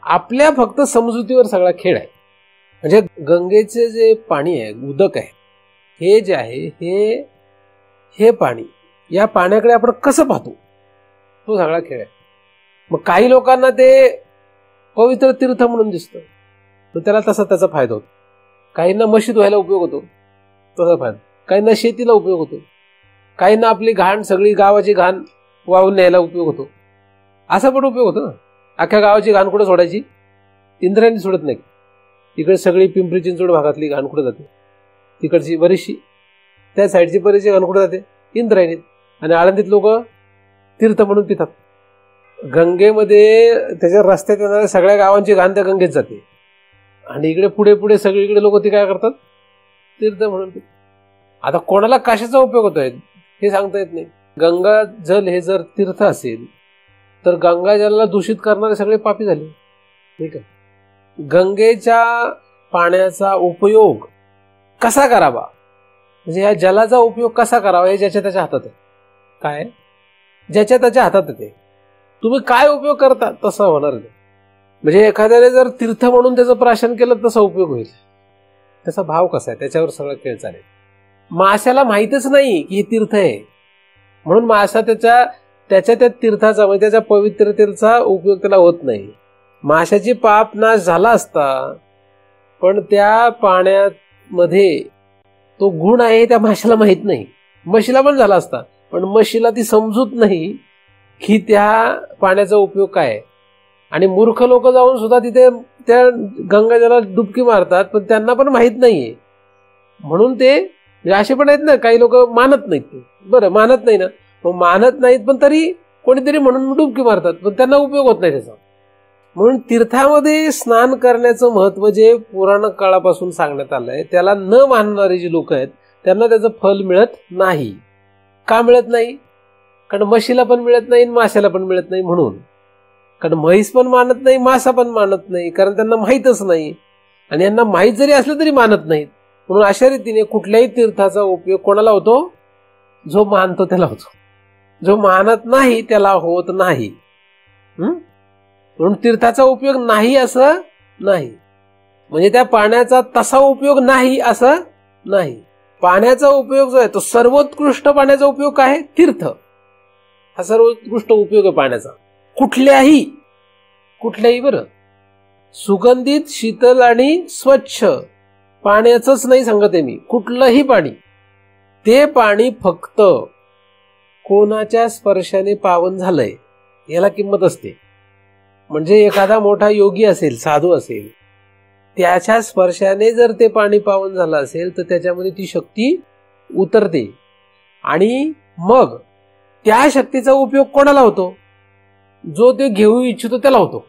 आपल्या फक्त समजुतीवर सगळा खेळ आहे. म्हणजे गंगेचे जे पाणी आहे, उदक आहे, हे जे आहे हे पाणी, या पाण्याकडे आपण कसं पाहतो तो सगळा खेळ आहे. मग काही लोकांना ते पवित्र तीर्थ म्हणून दिसतं, तर त्याला त्याचा फायदा होतो. काहींना म्हशी धुवायला उपयोग होतो, तसा फायदा. काहींना शेतीला उपयोग होतो, काहींना आपली घाण, सगळी गावाची घाण वाहून न्यायला उपयोग होतो. असा पण उपयोग होतो ना. अख्ख्या गावाची घाण कुठे सोडायची? इंद्रायणी सोडत नाही. इकडे सगळी पिंपरी चिंचवड भागातली घाण कुठे जाते? तिकडची बरीचशी, त्या साईडची बरीचशी घाण कुठे जाते? इंद्रायणीत. आणि आळंदीत लोक तीर्थ म्हणून पितात. गंगेमध्ये त्याच्या रस्त्यात येणाऱ्या सगळ्या गावांची घाण त्या गंगेत जाते. आणि इकडे पुढे पुढे सगळीकडे लोक ती काय करतात? तीर्थ म्हणून पितात. आता कोणाला कशाचा उपयोग होतोय हे सांगता येत नाही. गंगा जल हे जर तीर्थ असेल तर गंगा जलाला दूषित करणारे सगळे पापी झाले. ठीक आहे. गंगेच्या पाण्याचा उपयोग कसा करावा, म्हणजे या जलाचा उपयोग कसा करावा हे ज्याच्या त्याच्या हातात आहे. काय? ज्याच्या त्याच्या हातात आहे. तुम्ही काय उपयोग करता तसा होणार नाही. म्हणजे एखाद्याने जर तीर्थ म्हणून त्याचं प्राशन केलं तसा उपयोग होईल. त्याचा भाव कसा आहे त्याच्यावर सगळं खेळ चालेल. माशाला माहीतच नाही की हे तीर्थ आहे, म्हणून मासा त्याच्या त्या तीर्थाचा, म्हणजे त्याच्या पवित्रतेचा उपयोग त्याला होत नाही. माशाची पाप नाश झाला असता, पण त्या पाण्यामध्ये तो गुण आहे त्या माशाला माहित नाही. म्हशीला पण झाला असता, पण म्हशीला ती समजूत नाही की त्या पाण्याचा उपयोग काय आहे. आणि मूर्ख लोक जाऊन सुद्धा तिथे त्या गंगाजला डुबकी मारतात, पण त्यांना पण माहित नाहीये. म्हणून ते असे पण आहेत ना, काही लोक मानत नाहीत. बरं, मानत नाही ना, मग मानत नाहीत पण तरी कोणीतरी म्हणून डुबकी मारतात, पण त्यांना उपयोग होत नाही त्याचा. म्हणून तीर्थामध्ये स्नान करण्याचं महत्व जे पुराण काळापासून सांगण्यात आलंय, त्याला न मानणारे जे लोक आहेत त्यांना त्याचं फल मिळत नाही. का मिळत नाही? कारण म्हशीला पण मिळत नाही, माशाला पण मिळत नाही. म्हणून कारण म्हैस पण मानत नाही, मासा पण मानत नाही, कारण त्यांना माहीतच नाही. आणि यांना माहीत जरी असलं तरी मानत नाहीत. म्हणून अशा रीतीने कुठल्याही तीर्थाचा उपयोग कोणाला होतो? जो मानतो त्याला होतो, जो मानत नाही त्याला होत नाही. म्हणून तीर्थाचा उपयोग नाही असं नाही, म्हणजे त्या पाण्याचा तसा उपयोग नाही असं नाही. पाण्याचा उपयोग जो आहे तो सर्वोत्कृष्ट पाण्याचा उपयोग काय आहे? तीर्थ हा सर्वोत्कृष्ट उपयोग आहे पाण्याचा. कुठल्याही बरं, सुगंधित, शीतल आणि स्वच्छ पाण्याचंच नाही सांगत आहे मी, कुठलंही पाणी, ते पाणी फक्त कोणाच्या स्पर्शाने पावन झालंय याला किंमत असते. म्हणजे एखादा मोठा योगी असेल, साधू असेल, त्याच्या स्पर्शाने जर ते पाणी पावन झालं असेल तर त्याच्यामध्ये ती शक्ती उतरते. आणि मग त्या शक्तीचा उपयोग कोणाला होतो? जो ते घेऊ इच्छितो त्याला होतो.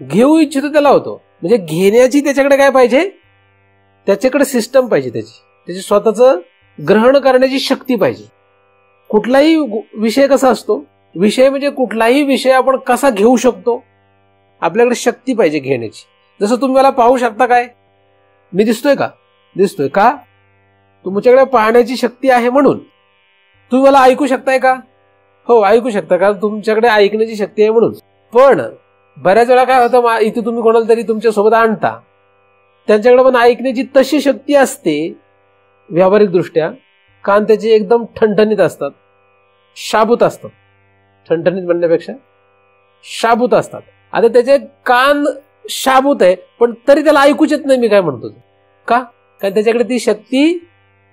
घेऊ इच्छितो त्याला होतो. म्हणजे घेण्याची त्याच्याकडे काय पाहिजे? त्याच्याकडे सिस्टम पाहिजे, त्याची स्वतःचं ग्रहण करण्याची शक्ती पाहिजे. कुठलाही विषय कसा असतो? विषय म्हणजे कुठलाही विषय आपण कसा घेऊ शकतो, आपल्याकडे शक्ती पाहिजे घेण्याची. जसं तुम्ही मला पाहू शकता, काय मी दिसतोय का? दिसतोय का? तुमच्याकडे पाहण्याची शक्ती आहे म्हणून. तुम्ही मला ऐकू शकताय का? हो, ऐकू शकता, कारण तुमच्याकडे ऐकण्याची शक्ती आहे म्हणून. पण बऱ्याच वेळा काय होतं, इथे तुम्ही कोणाला तरी तुमच्या सोबत आणता, त्यांच्याकडे पण ऐकण्याची तशी शक्ती असते व्यावहारिक दृष्ट्या, कान त्याचे एकदम ठणठणीत असतात, शाबूत असतात. ठणठणीत म्हणण्यापेक्षा शाबूत असतात. आता त्याचे कान शाबूत आहे, पण तरी त्याला ऐकूच येत नाही मी काय म्हणतो. का? कारण त्याच्याकडे ती शक्ती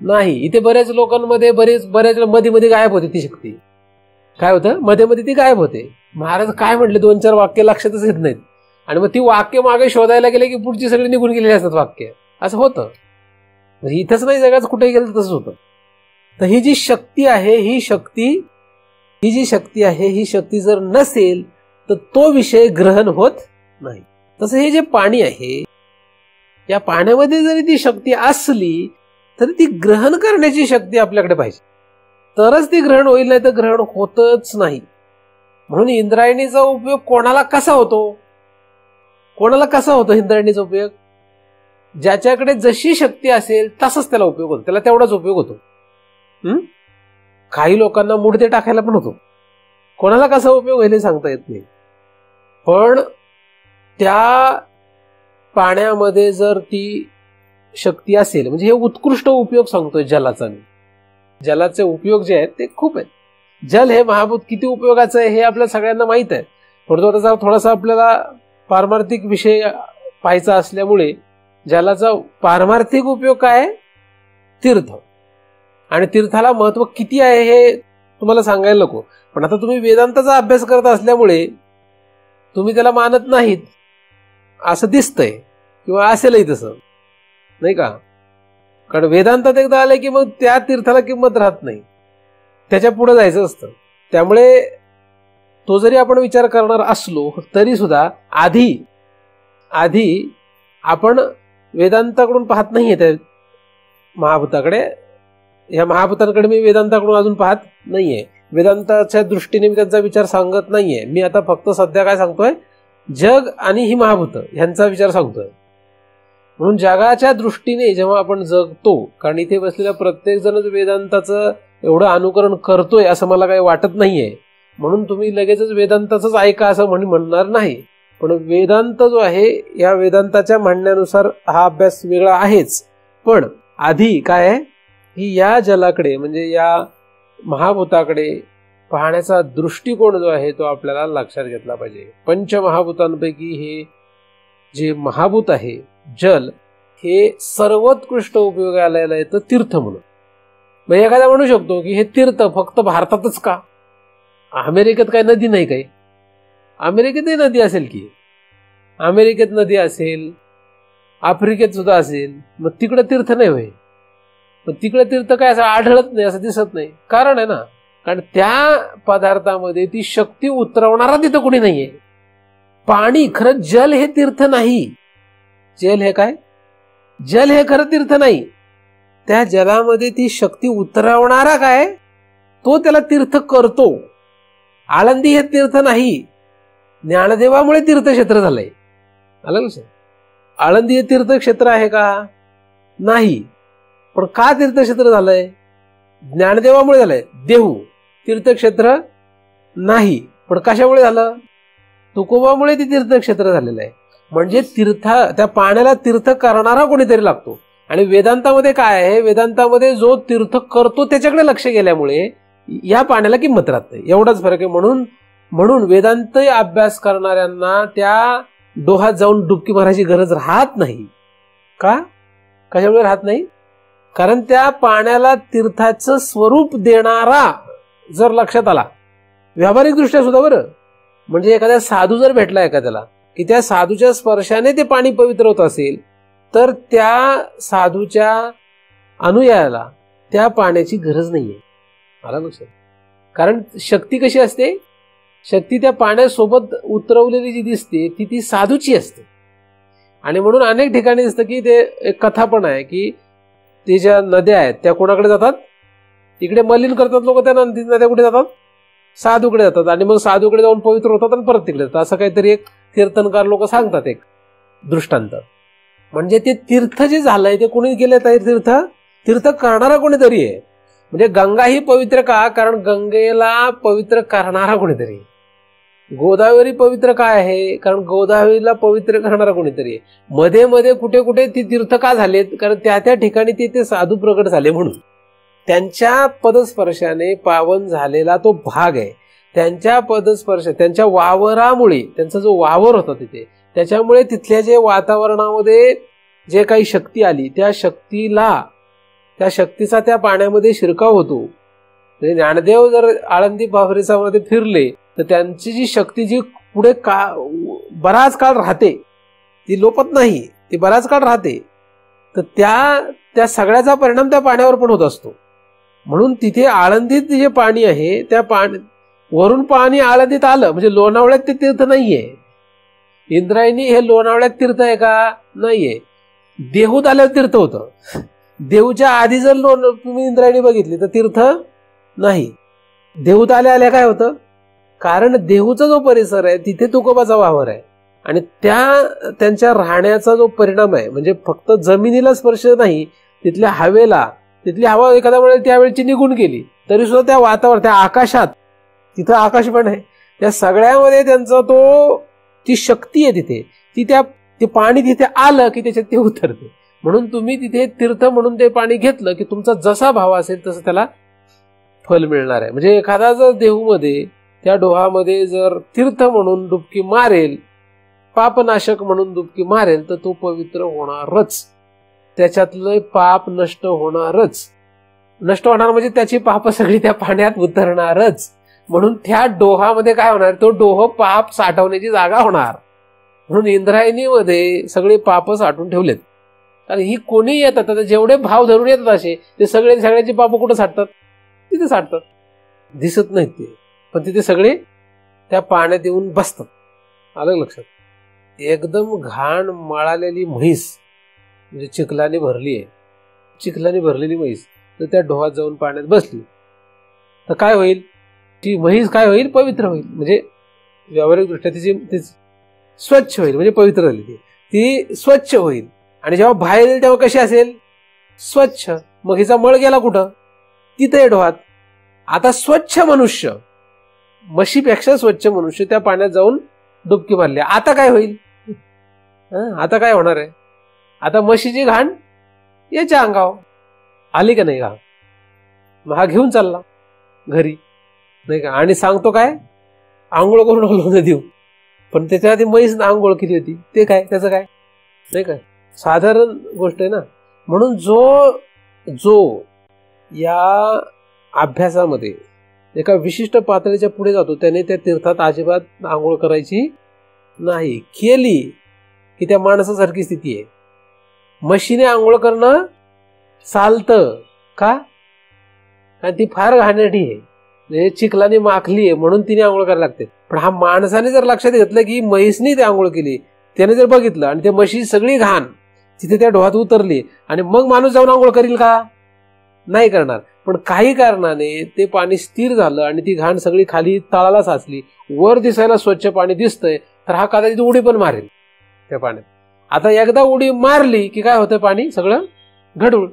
नाही. इथे बऱ्याच लोकांमध्ये बऱ्याच मध्ये गायब होते ती शक्ती. काय होतं? मध्ये ती गायब होते. महाराज काय म्हटले 2-4 वाक्य लक्षातच येत नाहीत, आणि मग ती वाक्य मागे शोधायला गेले की पुढची सगळी निघून गेलेली असतात वाक्य. असं होतं. म्हणजे इथंच नाही, जगात कुठेही गेलं तसंच होतं. तर ही जी शक्ती आहे, ही शक्ती जर नसेल तर तो विषय ग्रहण होत नाही. तसं हे जे पाणी आहे, या पाण्यामध्ये जरी ती शक्ती असली तरी ती ग्रहण करण्याची शक्ती आपल्याकडे पाहिजे, तरच ती ग्रहण होईल, नाही तर ग्रहण होतच नाही. म्हणून इंद्रायणीचा उपयोग कोणाला कसा होतो? इंद्रायणीचा उपयोग ज्याच्याकडे जशी शक्ती असेल तसाच त्याला उपयोग होतो, त्याला तेवढाच उपयोग होतो. काही लोकांना मुडदे टाकायला पण होतो. कोणाला कसा उपयोग होईल सांगता येत नाही. पण त्या पाण्यामध्ये जर ती शक्ती असेल, म्हणजे हे उत्कृष्ट उपयोग सांगतोय जलाचा मी. जलाचे उपयोग जे आहेत ते खूप आहेत. जल हे महाभूत किती उपयोगाचं आहे हे आपल्या सगळ्यांना माहित आहे. थोडासा आपल्याला पारमार्थिक विषय पाहायचा असल्यामुळे जलाचा पारमार्थिक उपयोग काय आहे? तीर्थ. आणि तीर्थाला महत्व किती आहे हे तुम्हाला सांगायला नको, पण आता तुम्ही वेदांताचा अभ्यास करत असल्यामुळे तुम्ही त्याला मानत नाहीत असं दिसतंय, किंवा असेलही तसं, नाही का? कारण वेदांतात एकदा आलंय की मग त्या तीर्थाला किंमत राहत नाही, त्याच्या पुढे जायचं असतं. त्यामुळे तो जरी आपण विचार करणार असलो तरी सुद्धा आधी आपण वेदांताकडून पाहत नाहीये त्या महाभूताकडे. ह्या महाभूतांकडे मी वेदांताकडून अजून पाहत नाहीये. वेदांताच्या दृष्टीने मी त्यांचा विचार सांगत नाहीये. मी आता फक्त सध्या काय सांगतोय, जग आणि ही महाभूत ह्यांचा विचार सांगतोय. म्हणून जगाच्या दृष्टीने जेव्हा आपण जगतो, कारण इथे बसलेला प्रत्येक जणच वेदांताचं एवढं अनुकरण करतोय असं मला काही वाटत नाहीये, म्हणून तुम्ही लगेचच वेदांताचंच ऐका असं म्हणणार नाही. पण वेदांत जो आहे, या वेदांताच्या म्हणण्यानुसार हा अभ्यास वेगळा आहेच. पण आधी काय आहे की या जलाकडे, म्हणजे या महाभूताकडे पाहण्याचा दृष्टिकोन जो आहे तो आपल्याला लक्षात घेतला पाहिजे. पंचमहाभूतांपैकी हे जे महाभूत आहे जल, हे सर्वोत्कृष्ट उपयोगाला येतं तीर्थ म्हणून. मग एखादा म्हणू शकतो की हे तीर्थ फक्त भारतातच का? अमेरिकेत काय नदी नाही? काही अमेरिकेतही नदी असेल की, अमेरिकेत नदी असेल, आफ्रिकेत सुद्धा असेल, मग तिकडे तीर्थ नाही होय? पण तिकडे तीर्थ काय असं आढळत नाही, असं दिसत नाही. कारण आहे ना, कारण त्या पदार्थामध्ये ती शक्ती उतरवणारा तिथं कोणी नाहीये. पाणी खरं, जल हे तीर्थ नाही. जल हे काय? जल हे खरं तीर्थ नाही. त्या जलामध्ये ती शक्ती उतरवणारा काय, तो त्याला तीर्थ करतो. आळंदी हे तीर्थ नाही, ज्ञानदेवामुळे तीर्थक्षेत्र झालंय. आलं लक्षात? आळंदी हे तीर्थक्षेत्र आहे का? नाही. पण का तीर्थक्षेत्र झालंय? ज्ञानदेवामुळे झालंय. देहू तीर्थक्षेत्र नाही, पण कशामुळे झालं? तुकोबामुळे ते तीर्थक्षेत्र झालेलं आहे. म्हणजे त्या पाण्याला तीर्थ करणारा कोणीतरी लागतो. आणि वेदांतामध्ये काय आहे, वेदांतामध्ये जो तीर्थ करतो त्याच्याकडे लक्ष गेल्यामुळे या पाण्याला किंमत राहत नाही. एवढाच फरक आहे. म्हणून वेदांत अभ्यास करणाऱ्यांना त्या डोहात जाऊन डुबकी मारायची गरज राहत नाही. का? कशामुळे राहत नाही? कारण त्या पाण्याला तीर्थाचं स्वरूप देणारा जर लक्षात आला, व्यावहारिक दृष्ट्या सुद्धा, बरं, म्हणजे एखाद्या साधू जर भेटला एखाद्याला की त्या साधूच्या स्पर्शाने ते पाणी पवित्र होत असेल, तर त्या साधूच्या अनुयायाला त्या पाण्याची गरज नाहीये. आला लक्षात? कारण शक्ती कशी असते, शक्ती त्या पाण्यासोबत उतरवलेली जी दिसते ती साधूची असते. आणि म्हणून अनेक ठिकाणी दिसतं की ते एक कथा पण आहे की ते ज्या नद्या आहेत त्या कोणाकडे जातात? इकडे मलिन करतात लोक त्या नद्या, कुठे जातात? साधूकडे जातात. आणि मग साधूकडे जाऊन पवित्र होतात आणि परत तिकडे जातात. असं काहीतरी एक कीर्तनकार लोक सांगतात, एक दृष्टांत. म्हणजे ते तीर्थ जे झालंय ते कोणी केलं? तीर्थ करणारा कोणीतरी आहे. म्हणजे गंगा ही पवित्र का? कारण गंगेला पवित्र करणारा कोणीतरी आहे. गोदावरी पवित्र का आहे? कारण गोदावरीला पवित्र करणारा कोणीतरी आहे. मध्ये मध्ये कुठे कुठे ती तीर्थ का झालेत? कारण त्या त्या ठिकाणी ते साधू प्रकट झाले म्हणून. त्यांच्या पदस्पर्शाने पावन झालेला तो भाग आहे. त्यांच्या पदस्पर्श, त्यांच्या वावरामुळे, त्यांचा जो वावर होता तिथे, त्याच्यामुळे तिथल्या जे वातावरणामध्ये जे काही शक्ती आली, त्या शक्तीचा त्या पाण्यामध्ये शिरकाव होतो. म्हणजे ज्ञानदेव जर आळंदी परिसरामध्ये फिरले तर त्यांची जी शक्ती जी पुढे बराच काळ राहते, ती लोपत नाही, ती बराच काळ राहते. तर त्या सगळ्याचा परिणाम त्या पाण्यावर पण होत असतो. म्हणून तिथे आळंदीत जे पाणी आहे, त्या वरून पाणी आळंदीत आलं म्हणजे लोणावळ्यात ते तीर्थ नाहीये. इंद्रायणी हे लोणावळ्यात तीर्थ आहे का? नाहीये. देहूत आल्यावर तीर्थ होतं. देहूच्या आधी जर तुम्ही इंद्रायणी बघितली तर तीर्थ नाही. देहूत आल्या काय होतं? कारण देहूचा जो परिसर आहे तिथे तुकोबाचा वावर आहे. आणि त्यांच्या राहण्याचा जो परिणाम आहे, म्हणजे फक्त जमिनीला स्पर्श नाही, तिथल्या हवेला, तिथली हवा एखाद्या वेळेला त्यावेळची निघून गेली तरी सुद्धा त्या वातावरण, त्या आकाशात, तिथं आकाश पण आहे, त्या सगळ्यामध्ये त्यांचा ती शक्ती आहे तिथे. ते पाणी तिथे आलं की त्याच्यात ते उतरते. म्हणून तुम्ही तिथे तीर्थ म्हणून ते पाणी घेतलं की तुमचा जसा भाव असेल तसं त्याला फल मिळणार आहे. म्हणजे एखादा जर देहूमध्ये त्या डोहामध्ये जर तीर्थ म्हणून डुबकी मारेल, पापनाशक म्हणून डुबकी मारेल, तर तो पवित्र होणारच. त्याच्यातलं पाप नष्ट होणारच. नष्ट होणार म्हणजे त्याची पाप सगळी त्या पाण्यात उतरणारच. म्हणून त्या डोहामध्ये काय होणार, तो डोह पाप साठवण्याची जागा होणार. म्हणून इंद्रायणीमध्ये सगळे पाप साठवून ठेवलेत. कारण ही कोणी येतात, आता जेवढे भाव धरून येतात असे, ते सगळ्यांची पाप कुठं साठतात? तिथे साठतात. दिसत नाहीत ते, पण तिथे सगळे त्या पाण्यात येऊन बसतात. आलं लक्षात? एकदम घाण मळालेली म्हैस, म्हणजे चिखलाने भरली आहे, चिखलाने भरलेली म्हैस तर त्या डोहात जाऊन पाण्यात बसली तर काय होईल? ती म्हैस काय होईल? पवित्र होईल. म्हणजे व्यावहारिक दृष्ट्या ती स्वच्छ होईल, म्हणजे पवित्र झाली. ती स्वच्छ होईल. आणि जेव्हा बाहेर येईल तेव्हा कशी असेल? स्वच्छ. मग हिचा मळ गेला कुठं? तिथे डोहात. आता स्वच्छ मनुष्य, म्हशीपेक्षा स्वच्छ मनुष्य त्या पाण्यात जाऊन डुबकी मारली. आता काय होईल? आता काय होणार आहे? आता म्हशीची घाण याच्या अंगावर आली का नाही? मग हा घेऊन चालला घरी, नाही का? आणि सांगतो काय? आंघोळ करून आलो देऊ. पण त्याच्या आधी म्हैस आंघोळ केली होती, ते काय? त्याचं काय? नाही का? साधारण गोष्ट आहे ना. म्हणून जो या अभ्यासामध्ये एका विशिष्ट पातळीच्या पुढे जातो त्याने त्या तीर्थात अजिबात आंघोळ करायची नाही. केली की त्या माणसासारखी स्थिती आहे. म्हशीने आंघोळ करणं चालतं का? कारण ती फार घाणेरडी आहे, म्हणजे चिखलाने माखली आहे म्हणून तिने आंघोळ करायला लागते. पण हा माणसाने जर लक्षात घेतलं की म्हैसनी ते आंघोळ केली, त्याने जर बघितलं आणि ते म्हशी सगळी घाण तिथे त्या डोहात उतरली आणि मग माणूस जाऊन आंघोळ करील का? नाही करणार. पण काही कारणाने ते पाणी स्थिर झालं आणि ती घाण सगळी खाली तळाला साचली, वर दिसायला स्वच्छ पाणी दिसतंय, तर हा कदाचित उडी पण मारेल त्या पाण्यात. आता एकदा उडी मारली की काय होतं? पाणी सगळं गढूळ.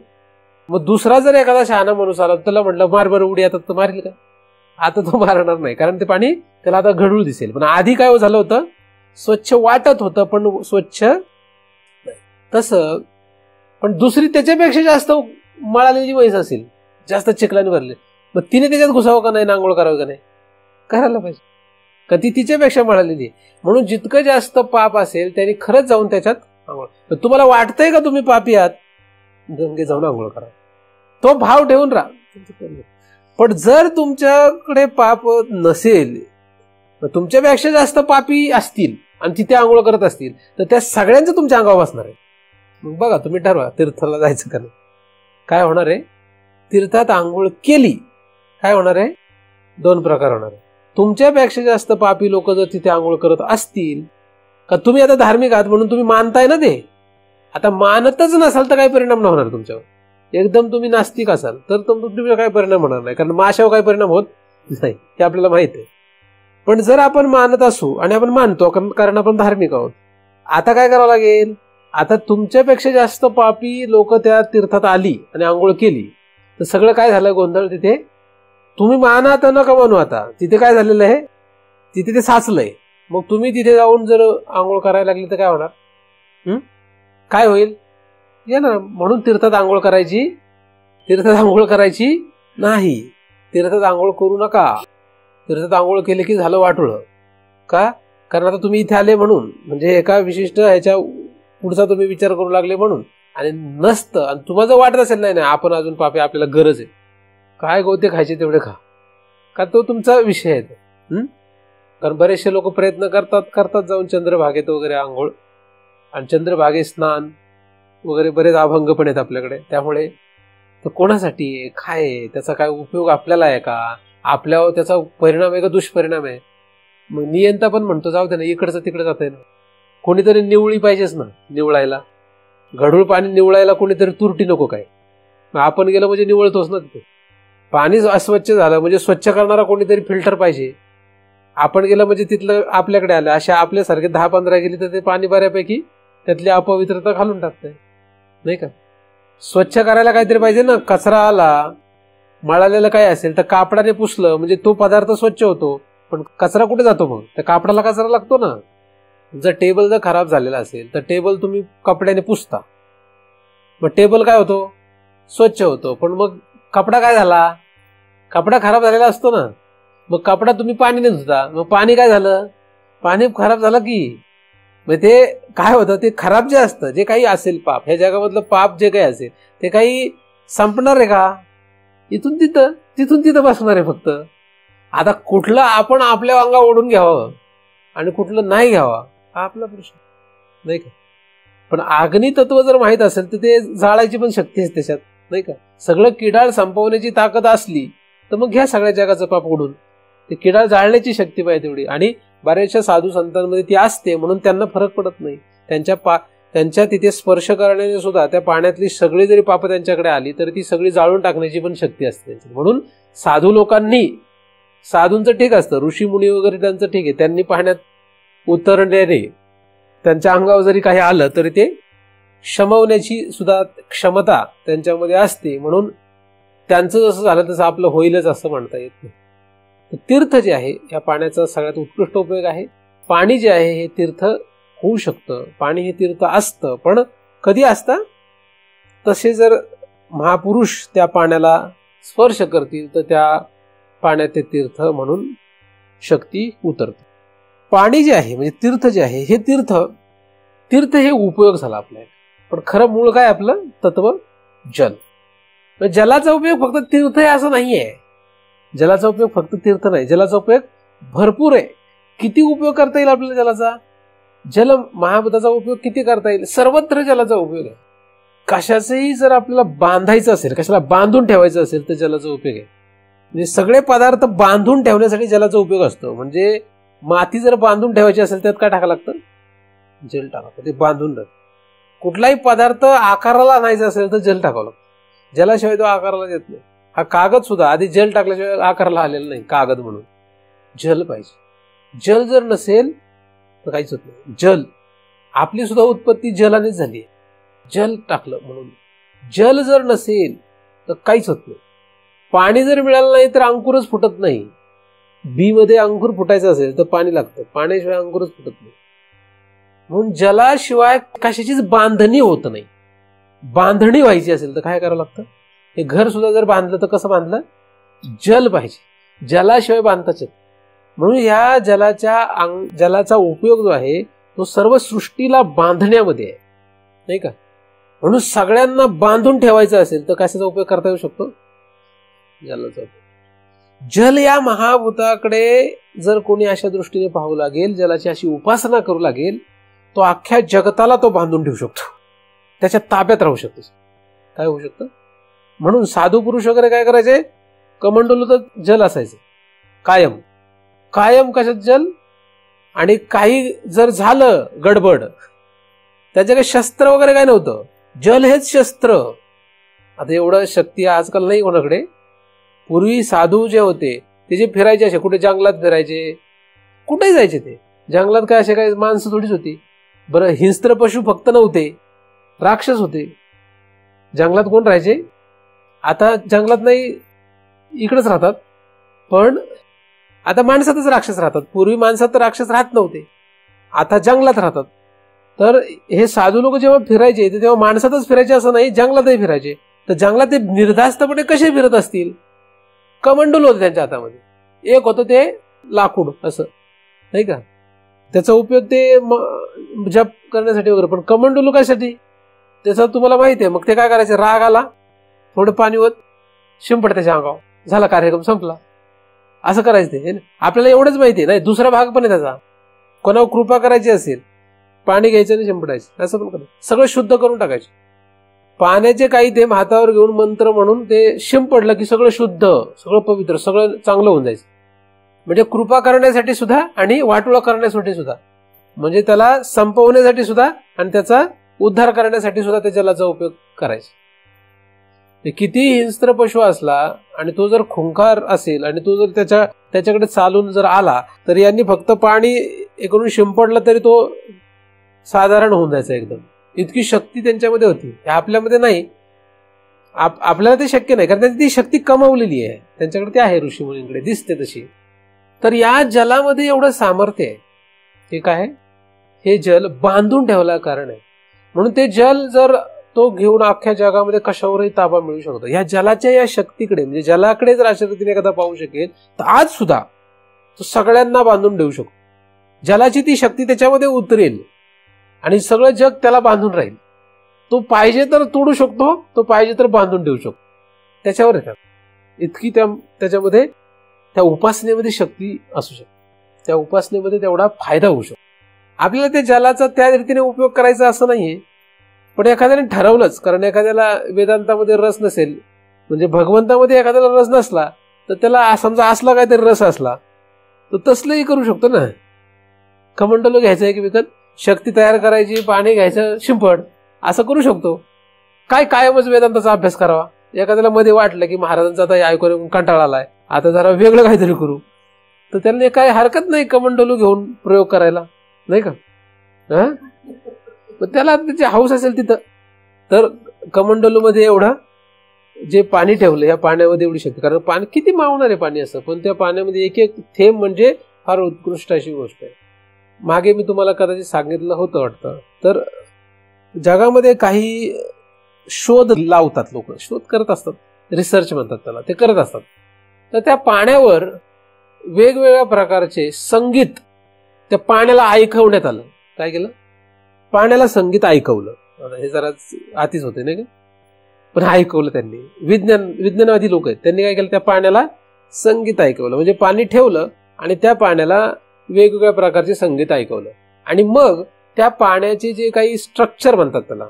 मग दुसरा जर एखादा शहाणा माणूस आला त्याला म्हटलं मार बरं उडी, आता तो मारेल का? आता तो मारणार नाही, कारण ते पाणी त्याला आता गढूळ दिसेल. पण आधी काय झालं होतं? स्वच्छ वाटत होतं पण स्वच्छ तसं. पण दुसरी त्याच्यापेक्षा जास्त मळालेली म्हैस असेल, जास्त चिखलाने भरले, मग तिने त्याच्यात घुसावं का नाही? आंघोळ करावं का नाही? करायला पाहिजे, का ती तिच्यापेक्षा मळालेली. म्हणून जितकं जास्त पाप असेल त्याने खरंच जाऊन त्याच्यात आंघोळ. तुम्हाला वाटतंय का तुम्ही पापी आहात? गंगे जाऊन आंघोळ करा, तो भाव ठेवून राहा. पण जर तुमच्याकडे पाप नसेल, तुमच्यापेक्षा जास्त पापी असतील आणि तिथे आंघोळ करत असतील, तर त्या सगळ्यांचं तुमच्या अंगावर बसणार आहे. मग बघा, तुम्ही ठरवा तीर्थाला जायचं का नाही. काय होणार आहे? तीर्थात आंघोळ केली काय होणार आहे? दोन प्रकार होणार आहे. तुमच्यापेक्षा जास्त पापी लोक जर तिथे आंघोळ करत असतील, का तुम्ही आता धार्मिक आहात म्हणून तुम्ही मानताय ना ते, आता मानतच नसाल तर काही परिणाम नाही होणार तुमच्यावर. एकदम तुम्ही नास्तिक असाल तर तुमच्यावर काय परिणाम होणार नाही, कारण माशावर काही परिणाम होत नाही, हे आपल्याला माहित आहे. पण जर आपण मानत असू आणि आपण मानतो कारण आपण धार्मिक आहोत, आता काय करावं लागेल? आता तुमच्यापेक्षा जास्त पापी लोक त्या तीर्थात आली आणि आंघोळ केली, तर सगळं काय झालं? गोंधळ तिथे. तुम्ही माना तर नका मानू. आता तिथे काय झालेलं आहे? तिथे ते साचलंय. मग तुम्ही तिथे जाऊन जर आंघोळ करायला लागली तर काय होणार? काय होईल? येणार. म्हणून तीर्थात आंघोळ करायची नाही. तीर्थात आंघोळ करू नका. तीर्थात आंघोळ केले की झालं वाटोळं. का? कारण आता तुम्ही इथे आले म्हणून, म्हणजे एका विशिष्ट ह्याच्या पुढचा तुम्ही विचार करू लागले म्हणून. आणि नसतं, आणि तुम्हाला जर वाटत असेल नाही आपण अजून पापी, आपल्याला गरज आहे, काय गोते खायचे तेवढे खा, का तो तुमचा विषय आहे. कारण बरेचसे लोक प्रयत्न करतात जाऊन चंद्रभागेत वगैरे आंघोळ, आणि चंद्रभागेत स्नान वगैरे बरेच अभंग पण आहेत आपल्याकडे. त्यामुळे तो कोणासाठी आहे, काय आहे, त्याचा काय उपयोग आपल्याला आहे का, आपल्यावर त्याचा परिणाम आहे का दुष्परिणाम आहे. मग नियंता पण म्हणतो जाऊ दे ना, इकडचं तिकडे जात आहे ना, कोणीतरी निवळी पाहिजेच ना, निवळायला. गढूळ पाणी निवळायला कोणीतरी तुरटी नको काय? आपण गेलं म्हणजे निवळतोच ना तिथे. पाणी अस्वच्छ झालं म्हणजे स्वच्छ करणारा कोणीतरी फिल्टर पाहिजे. आपण गेलं म्हणजे तिथलं आपल्याकडे आलं. अशा आपल्यासारखे 10-15 गेली तर ते पाणी बऱ्यापैकी त्यातली अपवित्रता घालून टाकतंय, नाही का? स्वच्छ करायला काहीतरी पाहिजे ना. कचरा आला, मळालेलं काय असेल तर कापडाने पुसलं म्हणजे तो पदार्थ स्वच्छ होतो. पण कचरा कुठे जातो? मग त्या कापडाला कचरा लागतो ना. जर टेबल जर खराब झालेला असेल तर टेबल तुम्ही कपड्याने पुसता, मग टेबल काय होतो, स्वच्छ होतो. पण मग कपडा काय झाला, कपडा खराब झालेला असतो ना, मग कपडा तुम्ही पाणीने धुता, मग पाणी काय झालं, पाणी खराब झालं की मग ते काय होतं, ते खराब जे असतं, जे काही असेल पाप, ह्या जगामधलं पाप जे काही असेल ते काही संपणार आहे का, इथून तिथं तिथून तिथं बसणार आहे फक्त. आता कुठलं आपण आपल्या अंगा ओढून घ्यावं आणि कुठलं नाही घ्यावा हा आपला प्रश्न नाही का. पण अग्नी तत्व जर माहित असेल तर ते जाळायची पण शक्ती आहे त्याच्यात नाही का. सगळं किडाळ संपवण्याची ताकद असली तर मग घ्या सगळ्या जगाचं पाप ओढून. ते किडाळ जाळण्याची शक्ती पाहिजे तेवढी, आणि बऱ्याचशा साधू संतांमध्ये ती असते म्हणून त्यांना फरक पडत नाही. त्यांच्या तिथे स्पर्श करण्याने सुद्धा त्या पाण्यातली सगळी जरी पाप त्यांच्याकडे आली तर ती सगळी जाळून टाकण्याची पण शक्ती असते त्यांची. म्हणून साधू लोकांनी, साधूंचं ठीक असतं, ऋषी मुनी वगैरे त्यांचं ठीक आहे, त्यांनी पाण्यात उतरण्याने त्यांच्या अंगावर जरी काही आलं तरी ते शमवण्याची सुद्धा क्षमता त्यांच्यामध्ये असते. म्हणून त्यांचं जसं झालं तसं आपलं होईलच असं म्हणता येत नाही. तीर्थ जे आहे या पाण्याचा सगळ्यात उत्कृष्ट उपयोग आहे. पाणी जे आहे हे तीर्थ होऊ शकतं, पाणी हे तीर्थ असतं, पण कधी असतं, तसे जर महापुरुष त्या पाण्याला स्पर्श करतील तर त्या पाण्यात ते तीर्थ म्हणून शक्ती उतरते. पाणी जे आहे म्हणजे तीर्थ जे आहे हे तीर्थ हे उपयोग झाला आपल्याला, पण खरं मूळ काय आपलं तत्व जल. जलाचा उपयोग फक्त तीर्थ आहे असं नाहीये. जलाचा उपयोग फक्त तीर्थ नाही, जलाचा उपयोग भरपूर आहे. किती उपयोग करता येईल आपल्याला जलाचा, जल महाभूताचा उपयोग किती करता येईल, सर्वत्र जलाचा उपयोग आहे. कशाचंही जर आपल्याला बांधायचं असेल, कशाला बांधून ठेवायचं असेल तर जलाचा उपयोग आहे. म्हणजे सगळे पदार्थ बांधून ठेवण्यासाठी जलाचा उपयोग असतो. म्हणजे माती जर बांधून ठेवायची असेल त्यात काय टाकावं लागतं, जल टाकावं, ते बांधून राहतं. कुठलाही पदार्थ आकाराला आणायचा असेल तर जल टाकावं लागतं, जलाशिवाय तो आकाराला येत नाही. हा कागद सुद्धा आधी जल टाकल्याशिवाय आकाराला आलेला नाही, कागद म्हणून जल पाहिजे. जल जर नसेल तर काहीच होत नाही. जल आपली सुद्धा उत्पत्ती जलानेच झाली आहे, जल टाकलं म्हणून. जल जर नसेल तर काहीच होत नाही. पाणी जर मिळालं नाही तर अंकुरच फुटत नाही. बी मध्ये अंकुर फुटायचं असेल तर पाणी लागतं, पाण्याशिवाय अंकुरच फुटत नाही. म्हणून जलाशिवाय कशाचीच बांधणी होत नाही. बांधणी व्हायची असेल तर काय करावं लागतं, हे घर सुद्धा जर बांधलं तर कसं बांधलं, जल पाहिजे, जलाशिवाय बांधताच येत. म्हणून या जलाचा उपयोग जो आहे तो सर्व सृष्टीला बांधण्यामध्ये आहे नाही का. म्हणून सगळ्यांना बांधून ठेवायचं असेल तर कशाचा उपयोग करता येऊ शकतो, जलाचा उपयोग. जल या महाभूताकडे जर कोणी अशा दृष्टीने पाहू लागेल, जलाची अशी उपासना करू लागेल, तो अख्ख्या जगताला तो बांधून ठेवू शकतो, त्याच्या ताब्यात राहू शकतो. काय होऊ शकतं. म्हणून साधू पुरुष वगैरे काय करायचे, कमंडलूत जल असायचं कायम, कायम कशात जल. आणि काही जर झालं गडबड, त्याच्या काही शस्त्र वगैरे काय नव्हतं, जल हेच शस्त्र. आता एवढं शक्ती आजकाल नाही कोणाकडे. पूर्वी साधू जे होते ते जे फिरायचे, असे कुठे जंगलात फिरायचे, कुठेही जायचे. ते जंगलात काय असे काही माणसं थोडीच होती. बरं, हिंस्त्र पशु फक्त नव्हते, राक्षस होते. जंगलात कोण राहायचे, आता जंगलात नाही इकडेच राहतात, पण आता माणसातच राक्षस राहतात. पूर्वी माणसात तर राक्षस राहत नव्हते, आता जंगलात राहतात. तर हे साधू लोक जेव्हा फिरायचे तेव्हा माणसातच फिरायचे असं नाही, जंगलातही फिरायचे. तर जंगलात ते निर्धास्तपणे कसे फिरत असतील, कमंडल होते त्यांच्या हातामध्ये. एक होतं ते लाकूड असं नाही का, त्याचा उपयोग ते जप करण्यासाठी वगैरे. पण कमंडलू कशासाठी, त्याचा तुम्हाला माहिती आहे. मग ते काय करायचे, राग आला थोडं पाणी होत शिंपड त्याच्या अंगावर, झाला कार्यक्रम संपला. असं करायचं ते. आपल्याला एवढंच माहिती आहे, नाही दुसरा भाग पण आहे त्याचा. कोणावर कृपा करायची असेल, पाणी घ्यायचं आणि शिंपडायचं, असं पण करायचं. सगळं शुद्ध करून टाकायचे. पाण्याचे काही थेंब हातावर घेऊन मंत्र म्हणून ते शिंपडलं की सगळं शुद्ध, सगळं पवित्र, सगळं चांगलं होऊन जायचं. म्हणजे कृपा करण्यासाठी सुद्धा आणि वाटोळा करण्यासाठी सुद्धा, म्हणजे त्याला संपवण्यासाठी सुद्धा आणि त्याचा उद्धार करण्यासाठी सुद्धा त्या जलाचा उपयोग करायचा. किती हिंस्त्र पशु असला आणि तो जर खुंखार असेल आणि तो जर त्याच्याकडे चालून जर आला तर यांनी फक्त पाणी करून शिंपडलं तरी तो साधारण होऊन जायचा एकदम. इतकी शक्ती त्यांच्यामध्ये होती, आपल्यामध्ये नाही. आपल्याला ते शक्य नाही, कारण त्यांनी ती शक्ती कमावलेली आहे, त्यांच्याकडे ती आहे, ऋषी मुनींकडे दिसते तशी. तर या जलामध्ये एवढं सामर्थ्य आहे. हे काय आहे, हे जल बांधून ठेवलं कारण आहे. म्हणून ते जल जर तो घेऊन अख्ख्या जगामध्ये कशावरही ताबा मिळू शकतो. या जलाच्या या शक्तीकडे, म्हणजे जलाकडे जर अशा रीतीने एखादा पाहू शकेल तर आज सुद्धा तो सगळ्यांना बांधून ठेवू शकतो. जलाची ती शक्ती त्याच्यामध्ये उतरेल आणि सगळं जग त्याला बांधून राहील. तो पाहिजे तर तोडू शकतो, तो पाहिजे तर बांधून ठेवू शकतो. त्याच्यावर येतात इतकी त्याच्यामध्ये त्या उपासनेमध्ये शक्ती असू शकते. त्या उपासनेमध्ये तेवढा फायदा होऊ शकतो. आपल्याला त्या जलाचा त्या रीतीने उपयोग करायचा असं नाहीये, पण एखाद्याने ठरवलंच. कारण एखाद्याला वेदांतामध्ये रस नसेल, म्हणजे भगवंतामध्ये एखाद्याला रस नसला तर त्याला समजा असला काहीतरी रस असला तर तसलंही करू शकतो ना. कमंडलू घ्यायचं एक विकत, शक्ती तयार करायची, पाणी घ्यायचं शिंपड, असं करू शकतो. काय कायमच वेदांताचा अभ्यास करावा. एखाद्याला मध्ये वाटलं की महाराजांचा आता ऐकून कंटाळा आलाय, आता जरा वेगळं काहीतरी करू, तर त्यांना काय हरकत नाही कमंडलू घेऊन प्रयोग करायला, नाही का. त्याला त्याची हौस असेल तिथं तर कमंडलू मध्ये एवढं जे पाणी ठेवलं, या पाण्यामध्ये एवढी शक्ती. कारण पाणी किती मावणार आहे पाणी असं, पण त्या पाण्यामध्ये एक एक थेंब म्हणजे फार उत्कृष्ट अशी गोष्ट आहे. मागे मी तुम्हाला कदाचित सांगितलं होतं वाटतं. तर जगामध्ये काही शोध लावतात, लोक शोध करत असतात, रिसर्च म्हणतात त्याला, ते करत असतात. तर त्या पाण्यावर वेगवेगळ्या प्रकारचे संगीत त्या पाण्याला ऐकवण्यात आलं. काय केलं, पाण्याला संगीत ऐकवलं. हे जरा आतीच होते नाही का, पण ऐकवलं त्यांनी. विज्ञानवादी लोक आहेत, त्यांनी काय केलं, त्या पाण्याला संगीत ऐकवलं. म्हणजे पाणी ठेवलं आणि त्या पाण्याला वेगवेगळ्या प्रकारचे संगीत ऐकवलं. आणि मग त्या पाण्याचे जे काही स्ट्रक्चर म्हणतात त्याला,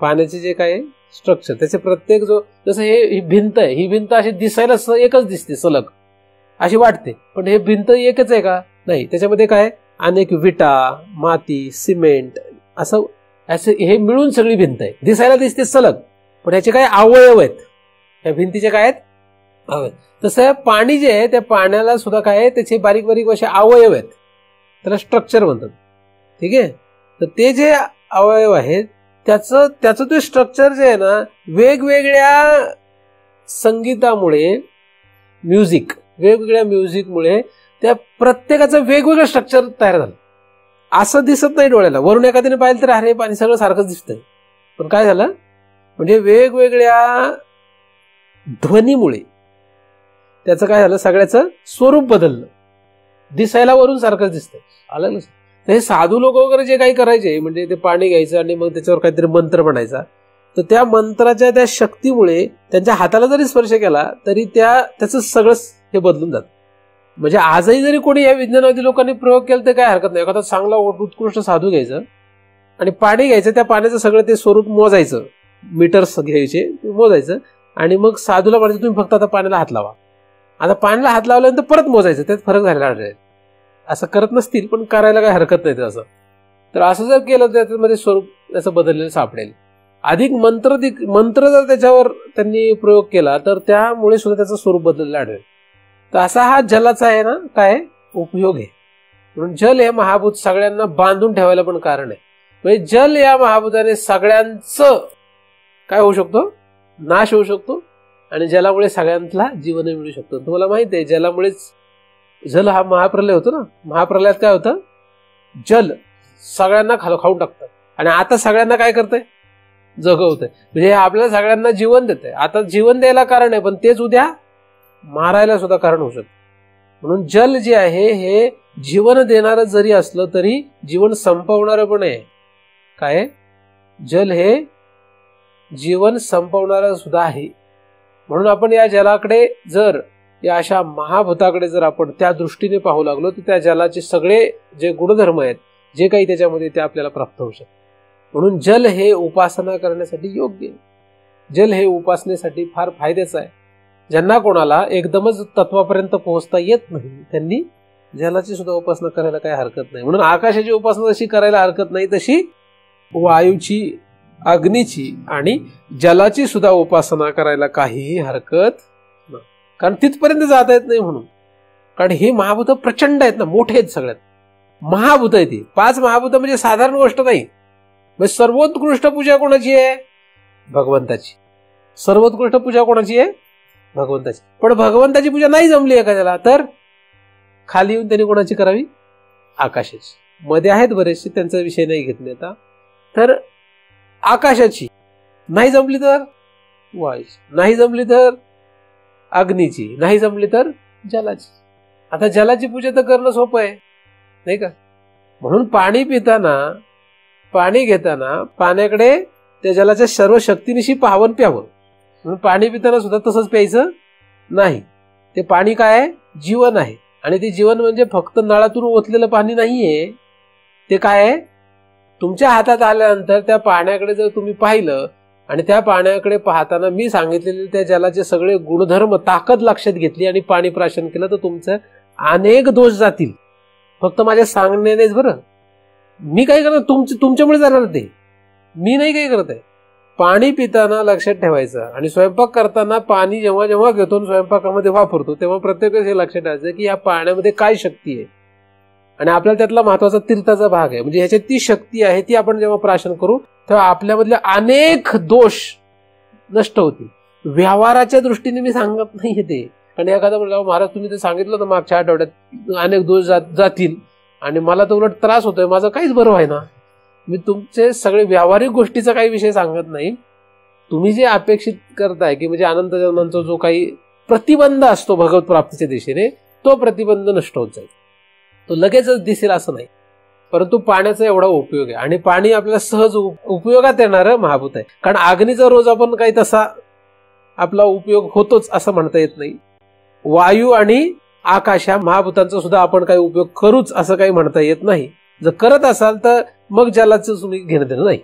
पाण्याचे जे काही स्ट्रक्चर, त्याचे प्रत्येक जसं ही भिंत आहे, ही भिंत अशी दिसायला एकच दिसते, सलग अशी वाटते, पण हे भिंत एकच आहे का, नाही. त्याच्यामध्ये काय अनेक विटा, माती, सिमेंट असं हे मिळून सगळी भिंत आहे. दिसायला दिसते सलग, पण ह्याचे काय अवयव आहेत, ह्या भिंतीचे काय आहेत अवयव. तसं पाणी जे आहे त्या पाण्याला सुद्धा काय आहे, त्याचे बारीक बारीक असे अवयव आहेत, त्याला स्ट्रक्चर म्हणतात. ठीक आहे. तर ते जे अवयव आहेत त्याचं ते स्ट्रक्चर जे आहे ना, वेगवेगळ्या संगीतामुळे, वेगवेगळ्या म्युझिकमुळे त्या प्रत्येकाचं वेगवेगळं स्ट्रक्चर तयार झालं. असं दिसत नाही डोळ्याला. वरून एखाद्याने पाहिलं तर अरे पाणी सगळं सारखंच दिसतंय, पण काय झालं, म्हणजे वेगवेगळ्या ध्वनीमुळे त्याचं काय झालं, सगळ्याचं स्वरूप बदललं. दिसायला वरून सारखंच दिसतंय. आलं ना. हे साधू लोक वगैरे जे काही करायचे, म्हणजे ते पाणी घ्यायचं आणि मग त्याच्यावर काहीतरी मंत्र म्हणायचा, तर त्या मंत्राच्या त्या शक्तीमुळे त्यांच्या हाताला जरी स्पर्श केला तरी त्याचं सगळं हे बदलून जातं. म्हणजे आजही जरी कोणी या विज्ञानवादी लोकांनी प्रयोग केला तर काय हरकत नाही. एखादा चांगला उत्कृष्ट साधू घ्यायचं आणि पाणी घ्यायचं, त्या पाण्याचं सगळं ते स्वरूप मोजायचं, मीटर्स घ्यायचे, मोजायचं, आणि मग साधूला म्हणायचं तुम्ही फक्त आता पाण्याला हात लावा. आता पाण्याला हात लावल्यानंतर परत मोजायचं, त्यात फरक झालेला आढळेल. असं करत नसतील, पण करायला काही हरकत नाही असं. तर असं जर केलं त्याच्यामध्ये स्वरूप त्याचं बदललेलं सापडेल. अधिक मंत्र जर त्याच्यावर त्यांनी प्रयोग केला तर त्यामुळे सुद्धा त्याचं स्वरूप बदललेलं आढळेल. तर असा हा जलाचा आहे ना काय उपयोग आहे. म्हणून जल हे महाभूत सगळ्यांना बांधून ठेवायला पण कारण आहे. म्हणजे जल या महाभूताने सगळ्यांचं काय होऊ शकतो, नाश होऊ शकतो, आणि जलामुळे सगळ्यांना जीवन मिळू शकतं. तुम्हाला माहिती आहे, जलामुळेच जल हा महाप्रलय होतो ना. महाप्रलयात काय होतं, जल सगळ्यांना खाऊन टाकतं, आणि आता सगळ्यांना काय करतंय, जगवतंय. म्हणजे आपल्याला सगळ्यांना जीवन देतंय. आता जीवन द्यायला कारण आहे, पण तेच उद्या मारायला सुद्धा कारण होऊ शकतं. म्हणून जल जे आहे हे जीवन देणारं जरी असलं तरी जीवन संपवणारं पण आहे. काय, जल हे जीवन संपवणारं सुद्धा आहे. म्हणून आपण या जलाकडे जर, या अशा महाभूताकडे जर आपण त्या दृष्टीने पाहू लागलो तर त्या जलाचे सगळे जे गुणधर्म आहेत, जे काही त्याच्यामध्ये, ते आपल्याला प्राप्त होऊ शकतात. म्हणून जल हे उपासना करण्यासाठी योग्य आहे. जल हे उपासनेसाठी फार फायद्याचं आहे. ज्यांना कोणाला एकदमच तत्वापर्यंत पोहोचता येत नाही त्यांनी जलाची सुद्धा उपासना करायला काही हरकत नाही. म्हणून आकाशाची उपासना जशी करायला हरकत नाही तशी वायूची, अग्नीची आणि जलाची सुद्धा उपासना करायला काहीही हरकत नाही. कारण तिथपर्यंत जाता येत नाही म्हणून. कारण ही महाभूत प्रचंड आहेत ना, मोठे आहेत, सगळ्यात महाभूत आहेत. ती 5 महाभूत म्हणजे साधारण गोष्ट नाही. म्हणजे सर्वोत्कृष्ट पूजा कोणाची आहे, भगवंताची. सर्वोत्कृष्ट पूजा कोणाची आहे, भगवंताची. पण भगवंताची पूजा नाही जमली एखाद्याला तर खाली येऊन त्यांनी कोणाची करावी, आकाशाची. मध्ये आहेत बरेचसे, त्यांचा विषय नाही घेत मी आता. तर आकाशाची नाही जमली तर वायूची, नाही जमली तर अग्नीची, नाही जमली तर जलाची. आता जलाची पूजा तर करणं सोपं आहे नाही का. म्हणून पाणी पिताना, पाणी घेताना पाण्याकडे त्या जलाच्या सर्व शक्तीनिशी पाहावं प्यावं. म्हणून पाणी पिताना सुद्धा तसंच प्यायचं नाही. ते पाणी काय आहे? जीवन आहे. आणि ते जीवन म्हणजे फक्त नळातून ओतलेलं पाणी नाहीये. ते काय आहे? तुमच्या हातात आल्यानंतर त्या पाण्याकडे जर तुम्ही पाहिलं आणि त्या पाण्याकडे पाहताना मी सांगितलेले त्या जलाचे सगळे गुणधर्म, ताकद लक्षात घेतली आणि पाणी प्राशन केलं तर तुमचं अनेक दोष जातील. फक्त माझ्या सांगण्यानेच बरं. मी काय करणार? तुमच्यामुळे जाणार ते, मी नाही काही करत आहे. पाणी पिताना लक्षात ठेवायचं आणि स्वयंपाक करताना पाणी जेव्हा जेव्हा घेतो स्वयंपाकामध्ये वापरतो तेव्हा प्रत्येक वेळेस हे लक्षात ठेवायचं की या पाण्यामध्ये काय शक्ती आहे आणि आपल्याला त्यातला महत्वाचा तीर्थाचा भाग आहे. म्हणजे ह्याच्यात ती शक्ती आहे, ती आपण जेव्हा प्राशन करू तेव्हा आपल्यामधले अनेक दोष नष्ट होतील. व्यवहाराच्या दृष्टीने मी सांगत नाही ते, कारण एखादा म्हणलं महाराज तुम्ही ते सांगितलं तर मागच्या आठवड्यात अनेक दोष जातील आणि मला तर उलट त्रास होतोय, माझं काहीच बरं आहे ना. मी तुमचे सगळे व्यावहारिक गोष्टीचा काही विषय सांगत नाही. तुम्ही जे अपेक्षित करताय की म्हणजे अनंत जन्मांचा जो काही प्रतिबंध असतो भगवत प्राप्तीच्या दिशेने, तो प्रतिबंध नष्ट होत जाईल. तो लगेचच दिसेल असं नाही, परंतु पाण्याचा एवढा उपयोग आहे. आणि पाणी आपल्याला सहज उपयोगात येणारं महाभूत आहे. कारण अग्नीचा रोज आपण काही तसा आपला उपयोग होतोच असं म्हणता येत नाही. वायू आणि आकाश या महाभूतांचा सुद्धा आपण काही उपयोग करूच असं काही म्हणता येत नाही. जर करत असाल तर मग जलाचं तुम्ही घेणं देणं नाही.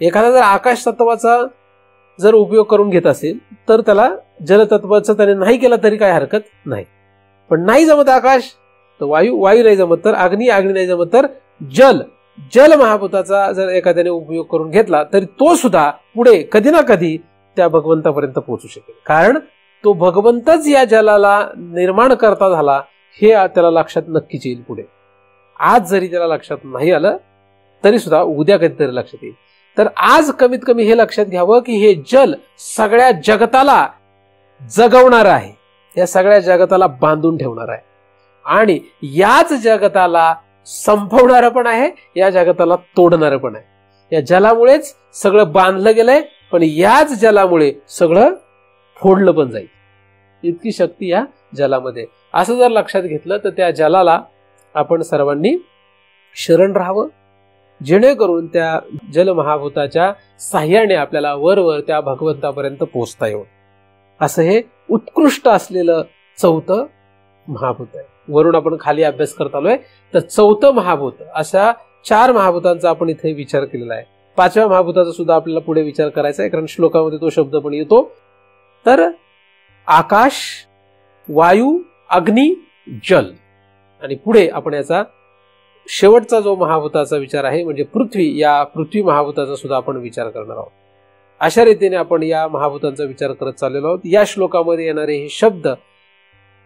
एखादा जर आकाश तत्वाचा जर उपयोग करून घेत असेल तर त्याला जलतत्वाचा त्याने नाही केला तरी काही हरकत नाही. पण नाही जमत आकाश तर वायू, वायू नाही जमत तर अग्नी, अग्नी नाही जमत तर जल महाभूताचा जर एखाद्याने उपयोग करून घेतला तरी तो सुद्धा पुढे कधी ना कधी त्या भगवंतापर्यंत पोहोचू शकेल. कारण तो भगवंतच या जलाला निर्माण करता झाला हे त्याला लक्षात नक्कीच येईल पुढे. आज जरी त्याला लक्षात नाही आलं तरी सुद्धा उद्या कधीतरी लक्षात येईल. तर आज कमीत कमी हे लक्षात घ्यावं की हे जल सगळ्या जगताला जगवणार आहे, या सगळ्या जगताला बांधून ठेवणार आहे आणि याच जगताला संपवणारं पण आहे, या जगताला तोडणारं पण आहे. या जलामुळेच सगळं बांधलं गेलंय, पण याच जलामुळे सगळं फोडलं पण जाईल. इतकी शक्ती या जलामध्ये. असं जर लक्षात घेतलं तर त्या जलाला आपण सर्वांनी शरण राहावं, जेणेकरून त्या जलमहाभूताच्या साह्याने आपल्याला वरवर त्या भगवंतापर्यंत पोहोचता येईल. असं हे उत्कृष्ट असलेलं चौथं महाभूत आहे. वरून आपण खाली अभ्यास करत आलोय. तर चौथं महाभूत, अशा 4 महाभूतांचा आपण इथे विचार केलेला आहे. 5व्या महाभूताचा सुद्धा आपल्याला पुढे विचार करायचा आहे, कारण श्लोकामध्ये तो शब्द पण येतो. तर आकाश, वायू, अग्नी, जल आणि पुढे आपण याचा शेवटचा जो महाभूताचा विचार आहे म्हणजे पृथ्वी, या पृथ्वी महाभूताचा सुद्धा आपण विचार करणार आहोत. अशा रीतीने आपण या महाभूतांचा विचार करत चाललेलो आहोत. या श्लोकामध्ये येणारे हे शब्द,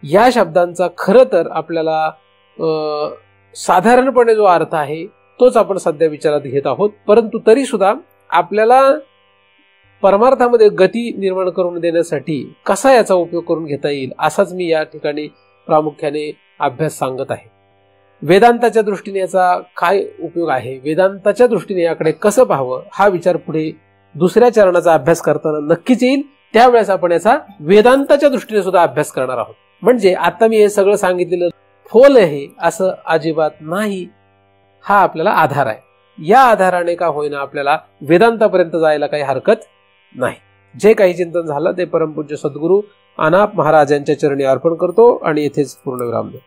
या शब्दांचा खरं तर आपल्याला साधारणपणे जो अर्थ आहे तोच आपण सध्या विचारात घेत आहोत. परंतु तरी सुद्धा आपल्याला परमार्थामध्ये गती निर्माण करून देण्यासाठी कसा याचा उपयोग करून घेता येईल असाच मी या ठिकाणी प्रामुख्याने अभ्यास सांगत आहे. वेदांताच्या दृष्टीने याचा काय उपयोग आहे, वेदांताच्या दृष्टीने याकडे कसं पाहावं, हा विचार पुढे दुसऱ्या चरणाचा अभ्यास करताना नक्कीच येईल. त्यावेळेस आपण याचा वेदांताच्या दृष्टीने सुद्धा अभ्यास करणार आहोत. म्हणजे आता मी हे सगळं सांगितलेलं फोल आहे असं अजिबात नाही, हा आपल्याला आधार आहे. या आधाराने का होईना आपल्याला वेदांतापर्यंत जायला काही हरकत नाही. जे काही चिंतन झालं ते परमपूज्य सद्गुरू अनाप महाराजांच्या चरणी अर्पण करतो आणि येथेच पूर्णविराम देतो.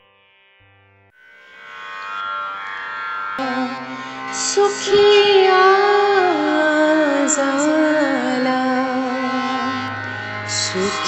सुखिया झाला सुख